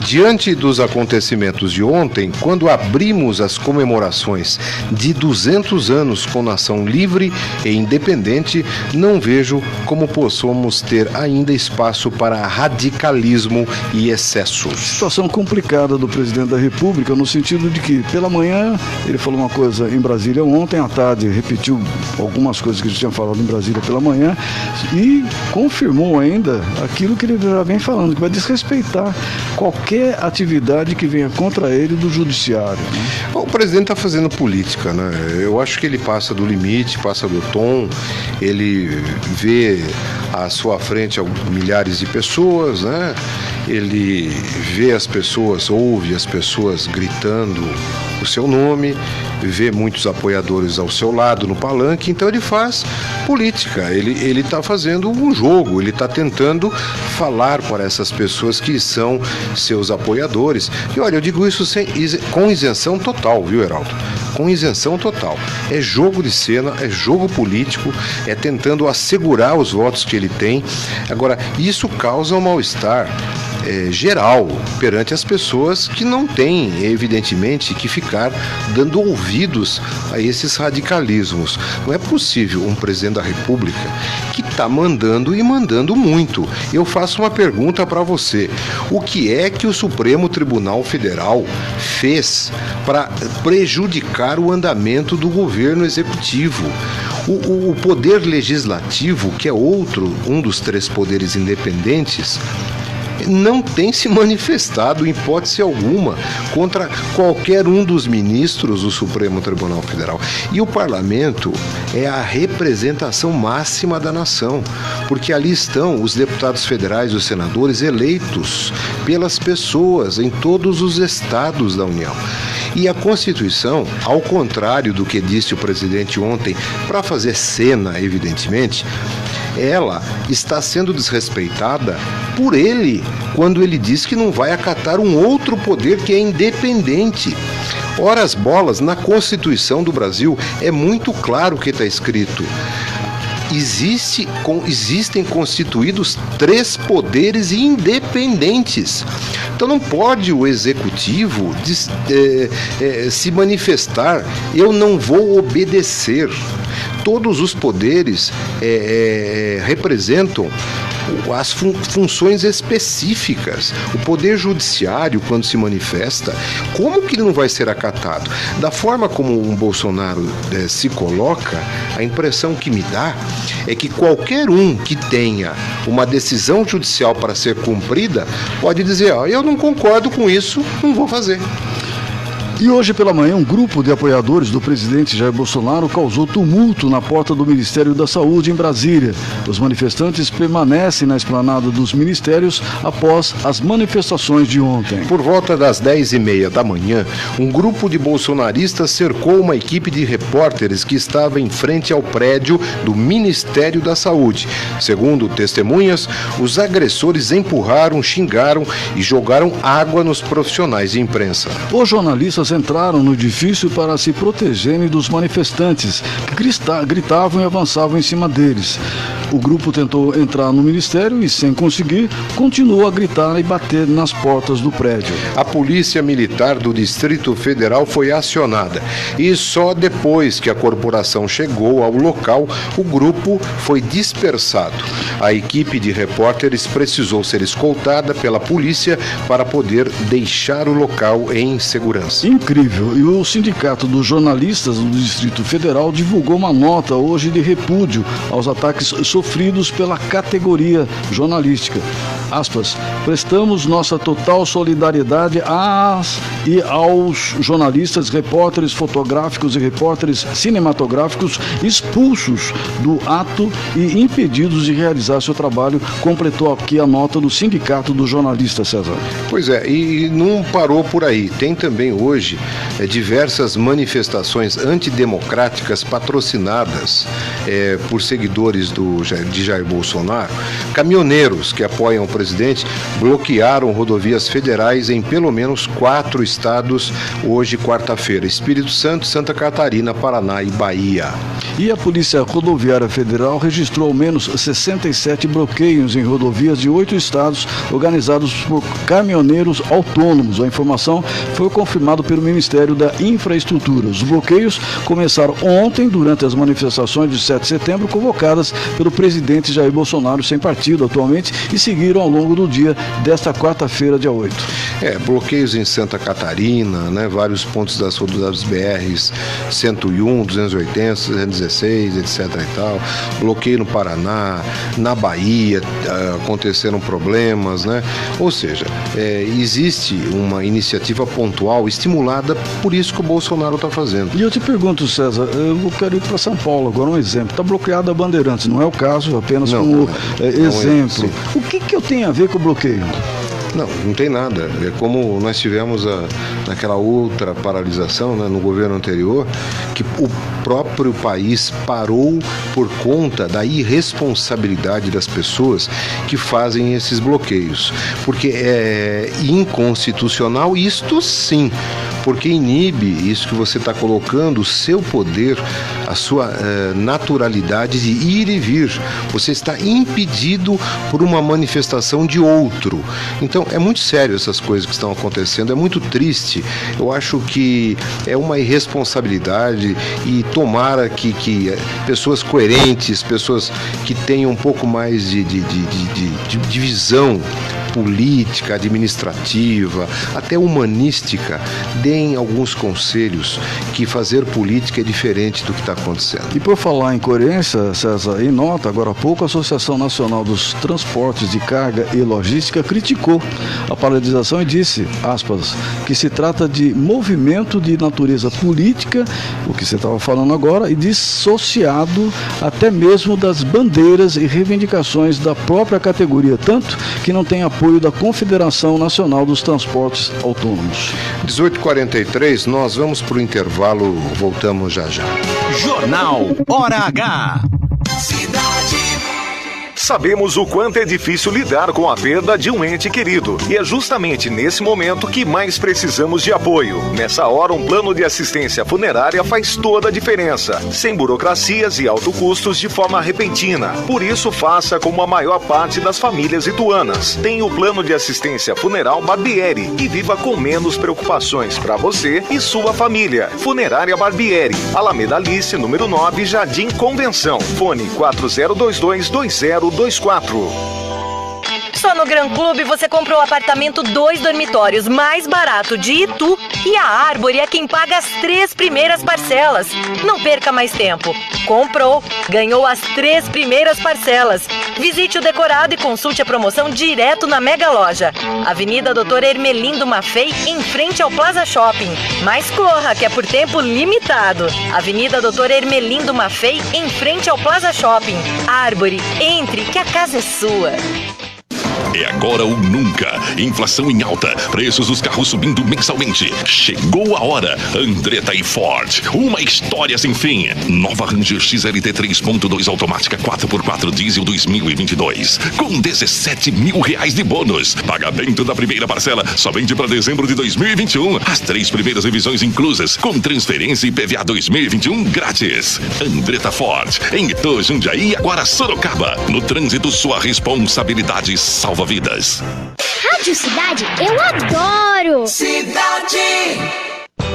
Diante dos acontecimentos de ontem, quando abrimos as comemorações de 200 anos com nação livre e independente, não vejo como possamos ter ainda espaço para radicalismo e excessos. Situação complicada do presidente da República, no sentido de que, pela manhã, ele falou uma coisa em Brasília ontem, à tarde repetiu algumas coisas que ele tinha falado em Brasília pela manhã e confirmou ainda aquilo que ele já vem falando, que vai desrespeitar qualquer atividade que venha contra ele do judiciário, né? O presidente está fazendo política, né? Eu acho que ele passa do limite, passa do tom, ele vê à sua frente milhares de pessoas, né? Ele vê as pessoas, ouve as pessoas gritando o seu nome, vê muitos apoiadores ao seu lado no palanque, então ele faz política, ele está fazendo um jogo, ele está tentando falar para essas pessoas que são seus apoiadores. E olha, eu digo isso com isenção total, viu, Heraldo? Com isenção total. É jogo de cena, é jogo político, é tentando assegurar os votos que ele tem. Agora, isso causa um mal-estar. geral perante as pessoas que não têm, evidentemente, que ficar dando ouvidos a esses radicalismos. Não é possível um presidente da República que está mandando e mandando muito. Eu faço uma pergunta para você: o que é que o Supremo Tribunal Federal fez para prejudicar o andamento do governo executivo? O poder legislativo, que é um dos 3 poderes independentes, não tem se manifestado em hipótese alguma contra qualquer um dos ministros do Supremo Tribunal Federal. E o parlamento é a representação máxima da nação, porque ali estão os deputados federais e os senadores eleitos pelas pessoas em todos os estados da União. E a Constituição, ao contrário do que disse o presidente ontem, para fazer cena, evidentemente, ela está sendo desrespeitada por ele, quando ele diz que não vai acatar um outro poder que é independente. Ora as bolas, na Constituição do Brasil é muito claro o que está escrito. Existem constituídos 3 poderes independentes. Então não pode o executivo se manifestar: eu não vou obedecer. Todos os poderes representam as funções específicas. O poder judiciário, quando se manifesta, como que ele não vai ser acatado? Da forma como o Bolsonaro se coloca, a impressão que me dá é que qualquer um que tenha uma decisão judicial para ser cumprida pode dizer: eu não concordo com isso, não vou fazer. E hoje pela manhã, um grupo de apoiadores do presidente Jair Bolsonaro causou tumulto na porta do Ministério da Saúde em Brasília. Os manifestantes permanecem na esplanada dos ministérios após as manifestações de ontem. Por volta das 10h30 da manhã, um grupo de bolsonaristas cercou uma equipe de repórteres que estava em frente ao prédio do Ministério da Saúde. Segundo testemunhas, os agressores empurraram, xingaram e jogaram água nos profissionais de imprensa. Os jornalistas entraram no edifício para se protegerem dos manifestantes que gritavam e avançavam em cima deles. O grupo tentou entrar no ministério e, sem conseguir, continuou a gritar e bater nas portas do prédio. A Polícia Militar do Distrito Federal foi acionada e só depois que a corporação chegou ao local, o grupo foi dispersado. A equipe de repórteres precisou ser escoltada pela polícia para poder deixar o local em segurança. Incrível. E o Sindicato dos Jornalistas do Distrito Federal divulgou uma nota hoje de repúdio aos ataques sofridos pela categoria jornalística. Aspas, prestamos nossa total solidariedade às e aos jornalistas, repórteres fotográficos e repórteres cinematográficos expulsos do ato e impedidos de realizar seu trabalho, completou aqui a nota do Sindicato dos Jornalistas, César. Pois é, e não parou por aí. Tem também hoje diversas manifestações antidemocráticas patrocinadas por seguidores de Jair Bolsonaro. Caminhoneiros que apoiam o presidente bloquearam rodovias federais em pelo menos 4 estados hoje, quarta-feira: Espírito Santo, Santa Catarina, Paraná e Bahia. E a Polícia Rodoviária Federal registrou ao menos 67 bloqueios em rodovias de 8 estados organizados por caminhoneiros autônomos. A informação foi confirmada pelo Ministério da Infraestrutura. Os bloqueios começaram ontem durante as manifestações de 7 de setembro convocadas pelo presidente Jair Bolsonaro, sem partido atualmente, e seguiram ao longo do dia desta quarta-feira, dia 8. Bloqueios em Santa Catarina, vários pontos das BRs 101, 280, 216, etc. e tal. Bloqueio no Paraná, na Bahia aconteceram problemas, Ou seja, existe uma iniciativa pontual estimulada por isso que o Bolsonaro está fazendo. E eu te pergunto, César, eu quero ir para São Paulo agora, um exemplo. Está bloqueada a Bandeirantes, não é o caso, apenas como exemplo. O que eu tenho a ver com o bloqueio? Não tem nada. É como nós tivemos naquela outra paralisação, no governo anterior, que o próprio país parou por conta da irresponsabilidade das pessoas que fazem esses bloqueios. Porque é inconstitucional, isto sim, porque inibe isso que você está colocando, o seu poder, a sua naturalidade de ir e vir. Você está impedido por uma manifestação de outro. Então, é muito sério essas coisas que estão acontecendo, é muito triste. Eu acho que é uma irresponsabilidade e tomara que pessoas coerentes, pessoas que tenham um pouco mais de visão política, administrativa, até humanística, deem alguns conselhos, que fazer política é diferente do que está acontecendo. E por falar em coerência, César, em nota, agora há pouco, a Associação Nacional dos Transportes de Carga e Logística criticou a paralisação e disse, aspas, que se trata de movimento de natureza política, o que você estava falando agora, e dissociado até mesmo das bandeiras e reivindicações da própria categoria, tanto que não tem apoio da Confederação Nacional dos Transportes Autônomos. 18h43, nós vamos para o intervalo, voltamos já já. Jornal Hora H. Sabemos o quanto é difícil lidar com a perda de um ente querido. E é justamente nesse momento que mais precisamos de apoio. Nessa hora, um plano de assistência funerária faz toda a diferença. Sem burocracias e altos custos de forma repentina. Por isso, faça como a maior parte das famílias ituanas. Tem o plano de assistência funeral Barbieri e viva com menos preocupações para você e sua família. Funerária Barbieri, Alameda Alice, número 9, Jardim Convenção. Fone 4022-2024. Só no Gran Clube você comprou o apartamento 2 dormitórios mais barato de Itu e a Árvore é quem paga as 3 primeiras parcelas. Não perca mais tempo. Comprou, ganhou as 3 primeiras parcelas. Visite o decorado e consulte a promoção direto na Mega Loja. Avenida Doutor Hermelindo Maffei, em frente ao Plaza Shopping. Mas corra, que é por tempo limitado. Avenida Doutor Hermelindo Maffei, em frente ao Plaza Shopping. Árvore, entre, que a casa é sua. É agora ou nunca. Inflação em alta, preços dos carros subindo mensalmente. Chegou a hora. Andretta e Ford, uma história sem fim. Nova Ranger XLT 3.2 automática 4x4 diesel 2022, com R$17 mil de bônus. Pagamento da primeira parcela somente para dezembro de 2021. As 3 primeiras revisões inclusas, com transferência e PVA 2021 grátis. Andretta Ford, em Itu, Jundiaí e agora Sorocaba. No trânsito, sua responsabilidade salva vidas. Rádio Cidade, eu adoro! Cidade!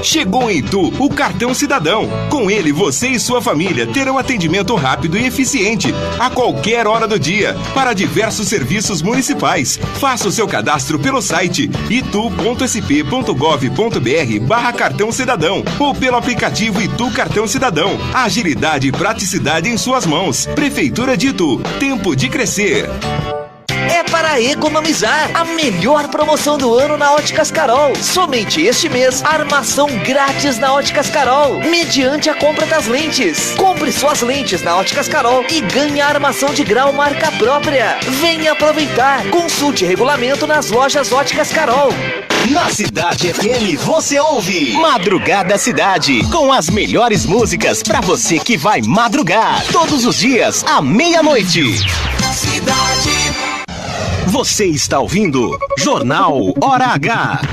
Chegou em Itu o Cartão Cidadão. Com ele, você e sua família terão atendimento rápido e eficiente a qualquer hora do dia para diversos serviços municipais. Faça o seu cadastro pelo site itu.sp.gov.br/Cartão Cidadão ou pelo aplicativo Itu Cartão Cidadão. Agilidade e praticidade em suas mãos. Prefeitura de Itu. Tempo de crescer. É para economizar. A melhor promoção do ano na Óticas Carol. Somente este mês, armação grátis na Óticas Carol, mediante a compra das lentes. Compre suas lentes na Óticas Carol e ganhe a armação de grau marca própria. Venha aproveitar. Consulte regulamento nas lojas Óticas Carol. Na Cidade FM você ouve Madrugada Cidade, com as melhores músicas pra você que vai madrugar. Todos os dias, à meia-noite. Cidade. Você está ouvindo Jornal Hora H.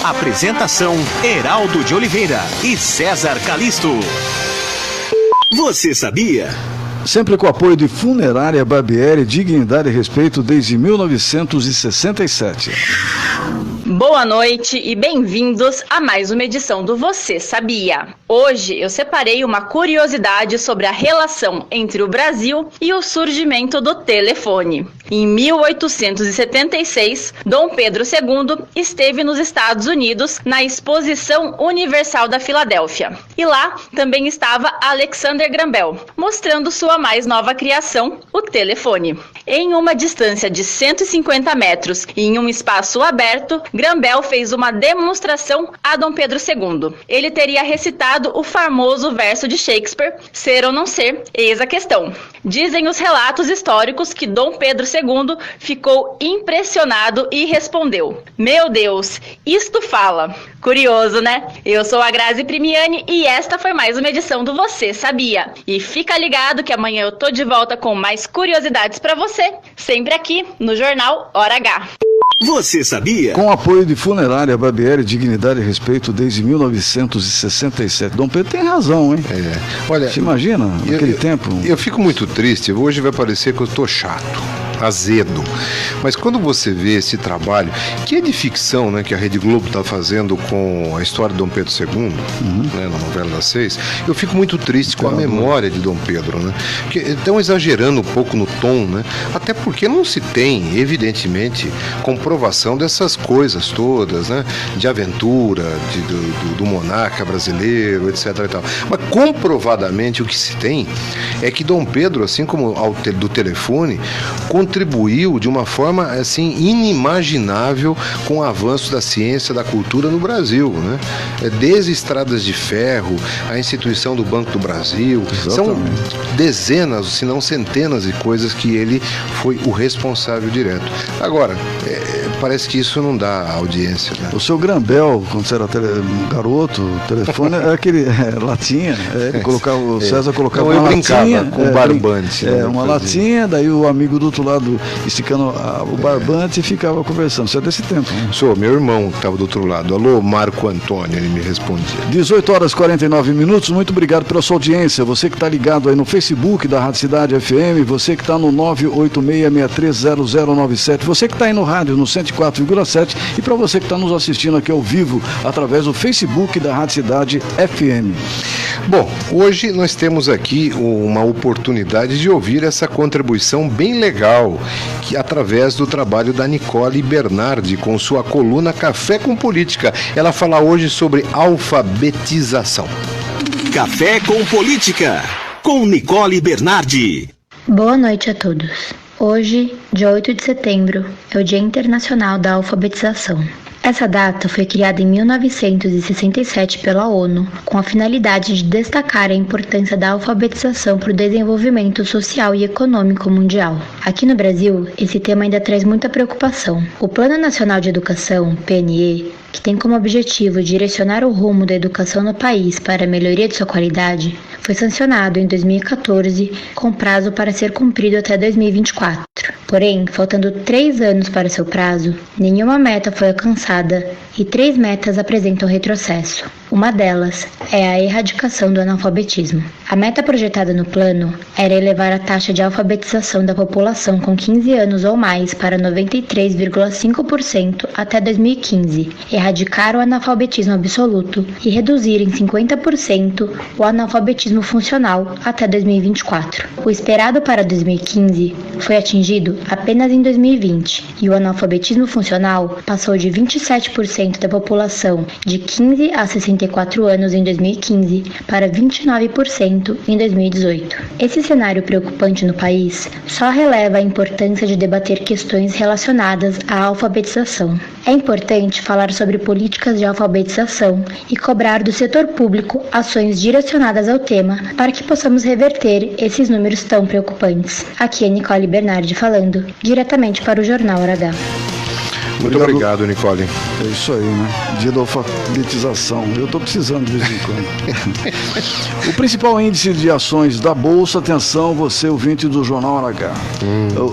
Apresentação: Heraldo de Oliveira e César Calisto. Você sabia? Sempre com o apoio de Funerária Barbieri, dignidade e respeito desde 1967. Boa noite e bem-vindos a mais uma edição do Você Sabia? Hoje eu separei uma curiosidade sobre a relação entre o Brasil e o surgimento do telefone. Em 1876, Dom Pedro II esteve nos Estados Unidos na Exposição Universal da Filadélfia. E lá também estava Alexander Graham Bell, mostrando sua mais nova criação, o telefone. Em uma distância de 150 metros e em um espaço aberto, Graham Bell fez uma demonstração a Dom Pedro II. Ele teria recitado o famoso verso de Shakespeare, ser ou não ser, eis a questão. Dizem os relatos históricos que Dom Pedro II ficou impressionado e respondeu: "Meu Deus, isto fala." Curioso, né? Eu sou a Grazi Primiani e esta foi mais uma edição do Você Sabia? E fica ligado que amanhã eu tô de volta com mais curiosidades pra você, sempre aqui no Jornal Hora H. Você sabia? Com apoio de Funerária Barbieri, dignidade e respeito desde 1967. Dom Pedro tem razão, hein? Olha, você imagina, naquele tempo? Eu fico muito triste. Hoje vai parecer que eu tô chato, azedo. Mas quando você vê esse trabalho, que é de ficção, né, que a Rede Globo está fazendo com a história de Dom Pedro II, né, na novela das 6, eu fico muito triste com a memória de Dom Pedro, né? Porque estão exagerando um pouco no tom, né? Até porque não se tem, evidentemente, comprovação dessas coisas todas, né? De aventura, do monarca brasileiro, etc. e tal. Mas comprovadamente o que se tem é que Dom Pedro, assim como do telefone, contribuiu de uma forma assim inimaginável com o avanço da ciência, da cultura no Brasil, né? Desde estradas de ferro, a instituição do Banco do Brasil. Exatamente. São dezenas, se não centenas de coisas que ele foi o responsável direto. Agora, parece que isso não dá audiência, né? O seu Grambel, quando você era garoto, o telefone era aquele latinha, ele colocava, o César colocava uma latinha com barbante, uma latinha, daí o amigo do outro lado esticando o barbante e ficava conversando. Você é desse tempo, né? Sou, meu irmão que estava do outro lado. Alô, Marco Antônio, ele me respondia. 18h49, muito obrigado pela sua audiência. Você que está ligado aí no Facebook da Rádio Cidade FM, você que está no 986630097, você que está aí no rádio no 104,7 e para você que está nos assistindo aqui ao vivo através do Facebook da Rádio Cidade FM. Bom, hoje nós temos aqui uma oportunidade de ouvir essa contribuição bem legal, que através do trabalho da Nicole Bernardi com sua coluna Café com Política. Ela fala hoje sobre alfabetização. Café com Política, com Nicole Bernardi. Boa noite a todos. Hoje, dia 8 de setembro, é o Dia Internacional da Alfabetização. Essa data foi criada em 1967 pela ONU, com a finalidade de destacar a importância da alfabetização para o desenvolvimento social e econômico mundial. Aqui no Brasil, esse tema ainda traz muita preocupação. O Plano Nacional de Educação, PNE, que tem como objetivo direcionar o rumo da educação no país para a melhoria de sua qualidade, foi sancionado em 2014, com prazo para ser cumprido até 2024. Porém, faltando 3 anos para seu prazo, nenhuma meta foi alcançada e 3 metas apresentam retrocesso. Uma delas é a erradicação do analfabetismo. A meta projetada no plano era elevar a taxa de alfabetização da população com 15 anos ou mais para 93,5% até 2015, erradicar o analfabetismo absoluto e reduzir em 50% o analfabetismo funcional até 2024. O esperado para 2015 foi atingido apenas em 2020 e o analfabetismo funcional passou de 27% da população de 15 a 64 anos em 2015 para 29% em 2018. Esse cenário preocupante no país só releva a importância de debater questões relacionadas à alfabetização. É importante falar sobre políticas de alfabetização e cobrar do setor público ações direcionadas ao tema para que possamos reverter esses números tão preocupantes. Aqui é Nicole Bernardi falando, diretamente para o Jornal Hora H. Muito obrigado, Nicole. É isso aí, né? Dia da alfabetização. Eu estou precisando de vez em quando. O principal índice de ações da Bolsa, atenção, você ouvinte do Jornal Hora H.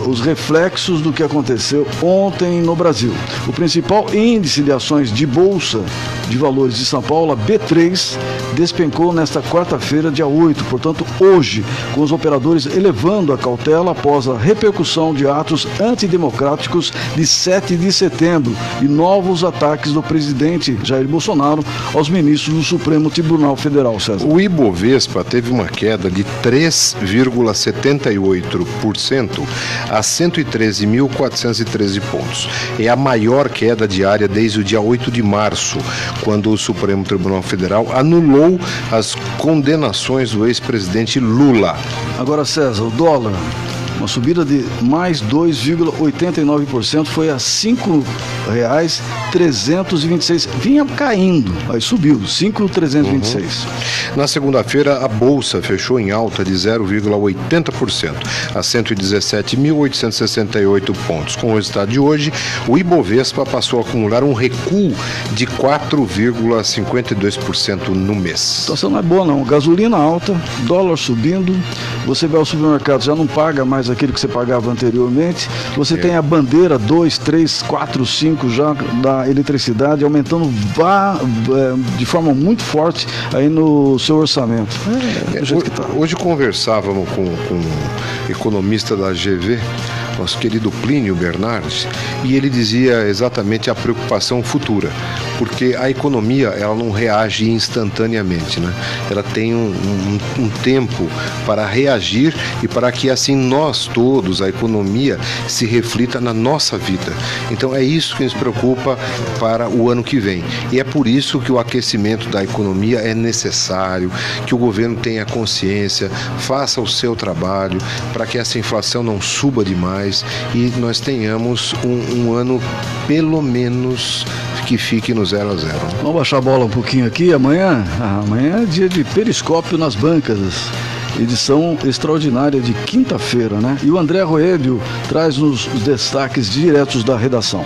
Os reflexos do que aconteceu ontem no Brasil. O principal índice de ações de Bolsa de Valores de São Paulo, a B3, despencou nesta quarta-feira, dia 8, portanto hoje, com os operadores elevando a cautela após a repercussão de atos antidemocráticos de 7 de setembro e novos ataques do presidente Jair Bolsonaro aos ministros do Supremo Tribunal Federal, César. O Ibovespa teve uma queda de 3,78% a 113.413 pontos. É a maior queda diária desde o dia 8 de março, quando o Supremo Tribunal Federal anulou as condenações do ex-presidente Lula. Agora, César, o dólar, uma subida de mais 2,89%, foi a R$ 5,326. Vinha caindo, aí subiu, 5,326. Na segunda-feira, a Bolsa fechou em alta de 0,80%, a 117.868 pontos. Com o resultado de hoje, o Ibovespa passou a acumular um recuo de 4,52% no mês. A situação não é boa não, gasolina alta, dólar subindo, você vai ao supermercado, já não paga mais mais aquilo que você pagava anteriormente. Você tem a bandeira 2, 3, 4, 5 já da eletricidade aumentando de forma muito forte aí no seu orçamento. Hoje conversávamos com um economista da GV, nosso querido Plínio Bernardes, e ele dizia exatamente a preocupação futura, porque a economia ela não reage instantaneamente, né? Ela tem um tempo para reagir e para que assim nós todos, a economia, se reflita na nossa vida. Então é isso que nos preocupa para o ano que vem. E é por isso que o aquecimento da economia é necessário, que o governo tenha consciência, faça o seu trabalho para que essa inflação não suba demais e nós tenhamos um ano pelo menos que fique no 0 a 0. Vamos baixar a bola um pouquinho aqui. Amanhã é dia de Periscópio nas bancas. Edição extraordinária de quinta-feira, né? E o André Roedio traz os destaques diretos da redação.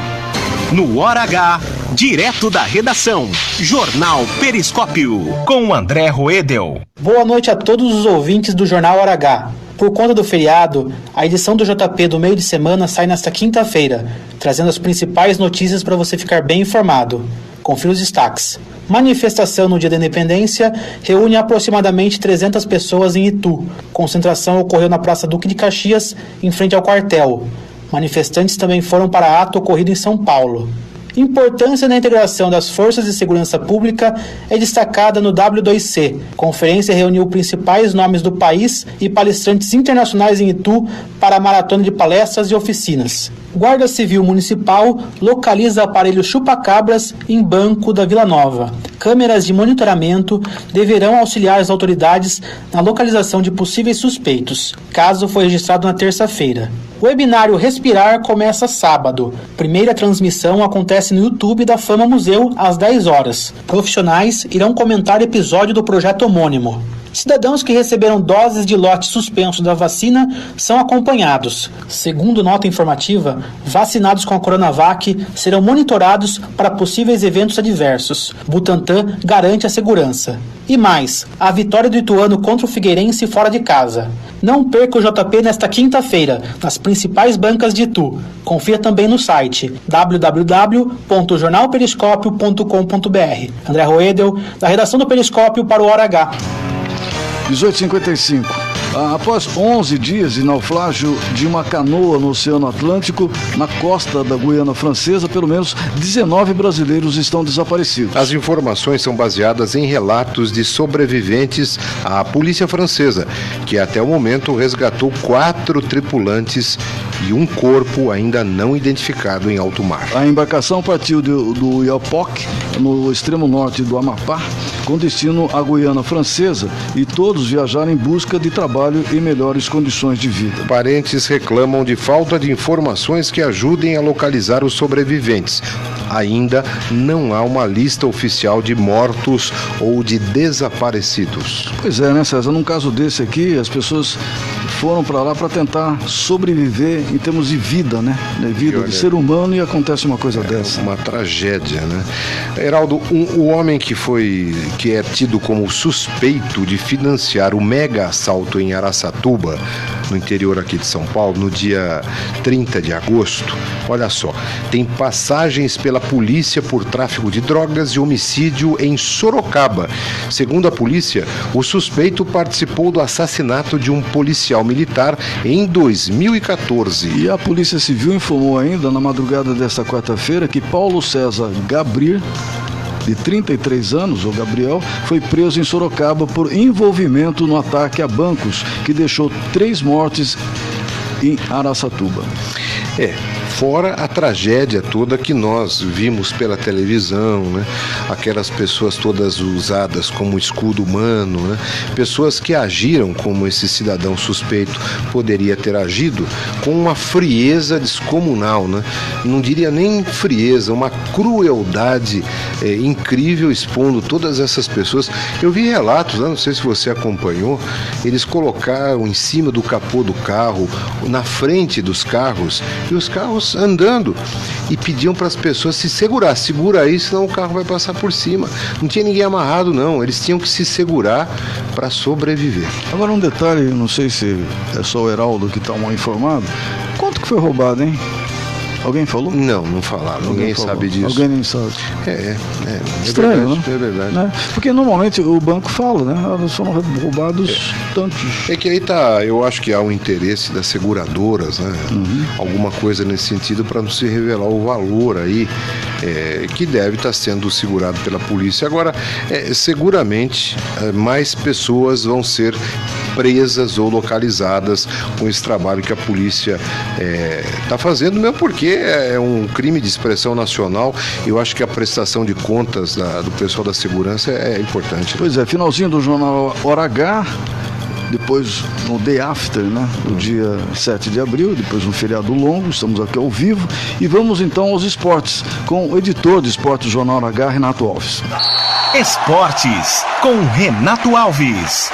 No Hora H, direto da redação, Jornal Periscópio, com André Roedel. Boa noite a todos os ouvintes do Jornal Hora H. Por conta do feriado, a edição do JP do meio de semana sai nesta quinta-feira, trazendo as principais notícias para você ficar bem informado. Confira os destaques. Manifestação no Dia da Independência reúne aproximadamente 300 pessoas em Itu. Concentração ocorreu na Praça Duque de Caxias, em frente ao quartel. Manifestantes também foram para ato ocorrido em São Paulo. Importância na integração das forças de segurança pública é destacada no W2C. Conferência reuniu principais nomes do país e palestrantes internacionais em Itu para a maratona de palestras e oficinas. Guarda Civil Municipal localiza aparelho chupa-cabras em banco da Vila Nova. Câmeras de monitoramento deverão auxiliar as autoridades na localização de possíveis suspeitos. Caso foi registrado na terça-feira. O webinário Respirar começa sábado. Primeira transmissão acontece no YouTube da Fama Museu às 10 horas. Profissionais irão comentar episódio do projeto homônimo. Cidadãos que receberam doses de lote suspenso da vacina são acompanhados. Segundo nota informativa, vacinados com a Coronavac serão monitorados para possíveis eventos adversos. Butantan garante a segurança. E mais, a vitória do Ituano contra o Figueirense fora de casa. Não perca o JP nesta quinta-feira, nas principais bancas de Itu. Confira também no site www.jornalperiscopio.com.br. André Roedel, da redação do Periscópio para o Hora H. 18h55. Após 11 dias de naufrágio de uma canoa no Oceano Atlântico, na costa da Guiana Francesa, pelo menos 19 brasileiros estão desaparecidos. As informações são baseadas em relatos de sobreviventes à polícia francesa, que até o momento resgatou 4 tripulantes e um corpo ainda não identificado em alto mar. A embarcação partiu do Iapoque, no extremo norte do Amapá, com destino à Guiana Francesa, e todos viajaram em busca de trabalho e melhores condições de vida. Parentes reclamam de falta de informações que ajudem a localizar os sobreviventes. Ainda não há uma lista oficial de mortos ou de desaparecidos. Pois é, né, César? Num caso desse aqui, as pessoas foram para lá para tentar sobreviver em termos de vida, né? De vida de ser humano, e acontece uma coisa dessa. Uma tragédia, né? Heraldo, o homem que é tido como suspeito de financiar o mega assalto em Araçatuba, no interior aqui de São Paulo, no dia 30 de agosto, olha só, tem passagens pela polícia por tráfico de drogas e homicídio em Sorocaba. Segundo a polícia, o suspeito participou do assassinato de um policial militar em 2014. E a Polícia Civil informou ainda na madrugada desta quarta-feira que Paulo César Gabriel, de 33 anos, o Gabriel, foi preso em Sorocaba por envolvimento no ataque a bancos, que deixou 3 mortes em Araçatuba. Fora a tragédia toda que nós vimos pela televisão, né? Aquelas pessoas todas usadas como escudo humano, né? Pessoas que agiram como esse cidadão suspeito poderia ter agido, com uma frieza descomunal, né? Não diria nem frieza, uma crueldade incrível, expondo todas essas pessoas. Eu vi relatos, não sei se você acompanhou, eles colocaram em cima do capô do carro, na frente dos carros, e os carros andando. E pediam para as pessoas se segurar. Segura aí, senão o carro vai passar por cima. Não tinha ninguém amarrado, não. Eles tinham que se segurar para sobreviver. Agora um detalhe, não sei se é só o Heraldo que está mal informado. Quanto que foi roubado, hein? Alguém falou? Não falaram. Ninguém sabe disso. Alguém nem sabe. É estranho, verdade, né? É verdade. Né? Porque normalmente o banco fala, né? Eles foram roubados tantos. É que aí tá, eu acho que há um interesse das seguradoras, né? Alguma coisa nesse sentido para não se revelar o valor aí que deve estar sendo segurado pela polícia. Agora, seguramente mais pessoas vão ser presas ou localizadas com esse trabalho que a polícia está fazendo, mesmo porque é um crime de expressão nacional. Eu acho que a prestação de contas do pessoal da segurança é importante. Pois é, finalzinho do Jornal Hora H, depois no Day After, né? No dia 7 de abril, depois um feriado longo, estamos aqui ao vivo e vamos então aos esportes, com o editor de esportes do Jornal Hora H, Renato Alves. Esportes, com Renato Alves.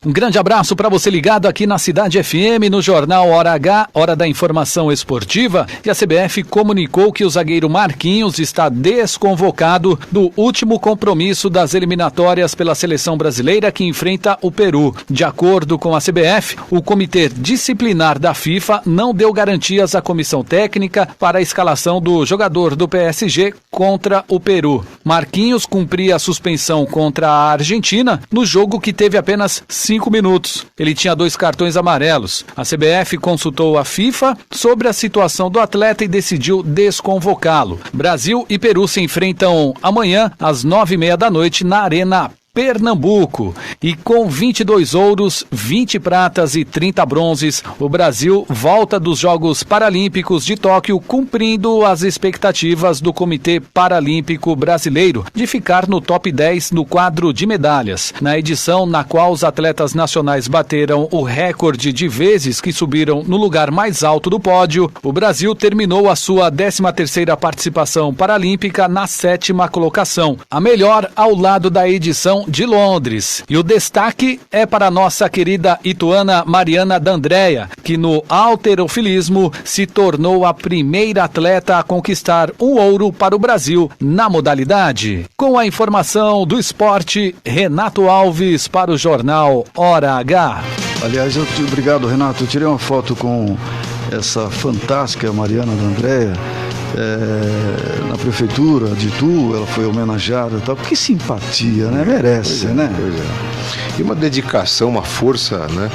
Um grande abraço para você ligado aqui na Cidade FM, no Jornal Hora H, Hora da Informação Esportiva. E a CBF comunicou que o zagueiro Marquinhos está desconvocado do último compromisso das eliminatórias pela seleção brasileira que enfrenta o Peru. De acordo com a CBF, o Comitê Disciplinar da FIFA não deu garantias à comissão técnica para a escalação do jogador do PSG contra o Peru. Marquinhos cumpria a suspensão contra a Argentina no jogo que teve apenas 5 minutos. Ele tinha 2 cartões amarelos. A CBF consultou a FIFA sobre a situação do atleta e decidiu desconvocá-lo. Brasil e Peru se enfrentam amanhã às 9h30 da noite na Arena Pernambuco. E com 22 ouros, 20 pratas e 30 bronzes, o Brasil volta dos Jogos Paralímpicos de Tóquio, cumprindo as expectativas do Comitê Paralímpico Brasileiro de ficar no top 10 no quadro de medalhas. Na edição na qual os atletas nacionais bateram o recorde de vezes que subiram no lugar mais alto do pódio, o Brasil terminou a sua 13ª participação paralímpica na 7ª colocação, a melhor ao lado da edição de Londres. E o destaque é para a nossa querida ituana Mariana D'Andrea, que no halterofilismo se tornou a primeira atleta a conquistar um ouro para o Brasil na modalidade. Com a informação do esporte, Renato Alves para o Jornal Hora H. Aliás, obrigado, Renato. Eu tirei uma foto com essa fantástica Mariana D'Andrea na prefeitura de Itu, ela foi homenageada e tal. Que simpatia, né? Merece, né? Pois é. E uma dedicação, uma força, né?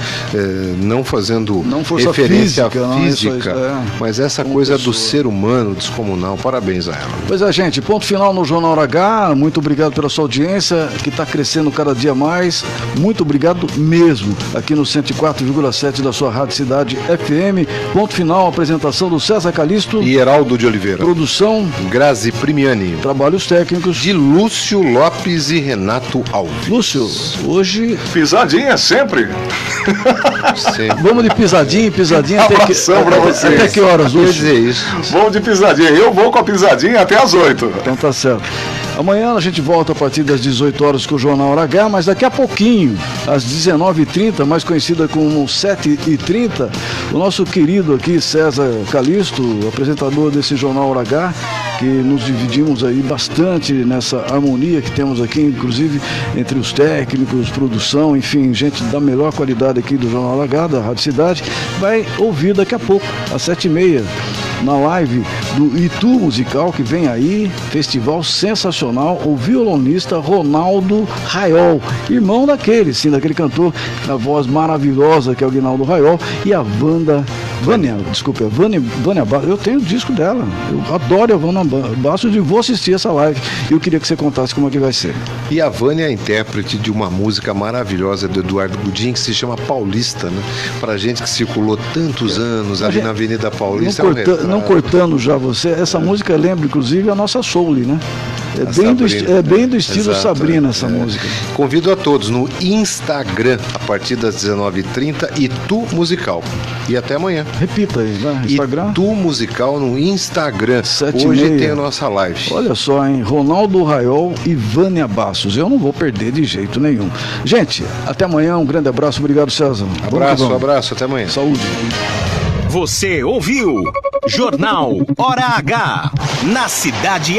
Não fazendo referência física, mas essa coisa do ser humano descomunal. Parabéns a ela. Pois é, gente, ponto final no Jornal Hora H. Muito obrigado pela sua audiência, que está crescendo cada dia mais. Muito obrigado mesmo, aqui no 104,7 da sua Rádio Cidade FM. Ponto final, apresentação do César Calixto e Heraldo de Oliveira. Produção Grazi Primiani. Trabalhos técnicos de Lúcio Lopes e Renato Alves. Lúcio, hoje... Pisadinha sempre. Vamos de pisadinha Abração pra vocês. Até que horas, Lúcio? Quer dizer isso. Vamos de pisadinha. Eu vou com a pisadinha até às 8. Então tá certo. Amanhã a gente volta a partir das 18 horas com o Jornal Hora H, mas daqui a pouquinho, às 19h30, mais conhecida como 7h30, o nosso querido aqui, César Calixto, apresentador desse Jornal Hora H, que nos dividimos aí bastante nessa harmonia que temos aqui, inclusive entre os técnicos, produção, enfim, gente da melhor qualidade aqui do Jornal Hora H, da Rádio Cidade, vai ouvir daqui a pouco, às 7h30. Na live do Itu Musical, que vem aí, festival sensacional, o violonista Ronaldo Raiol, irmão daquele cantor, a voz maravilhosa que é o Guinaldo Raiol, e a Vânia Bastos. Eu tenho o disco dela, eu adoro a Vânia Bastos e vou assistir essa live. Eu queria que você contasse como é que vai ser. E a Vânia é intérprete de uma música maravilhosa do Eduardo Gudim, que se chama Paulista, né? Pra gente que circulou tantos anos ali na Avenida Paulista. Não cortando já você, essa música lembra inclusive a nossa Soul, né? É bem do estilo Exato, Sabrina essa música. Convido a todos no Instagram a partir das 19h30, Itu Musical. E até amanhã. Repita aí, né? Instagram. Itu Musical no Instagram. 7h30. Hoje tem a nossa live. Olha só, hein? Ronaldo Raiol e Vânia Bastos. Eu não vou perder de jeito nenhum. Gente, até amanhã. Um grande abraço. Obrigado, César. Abraço, até amanhã. Saúde. Você ouviu Jornal Hora H. Na Cidade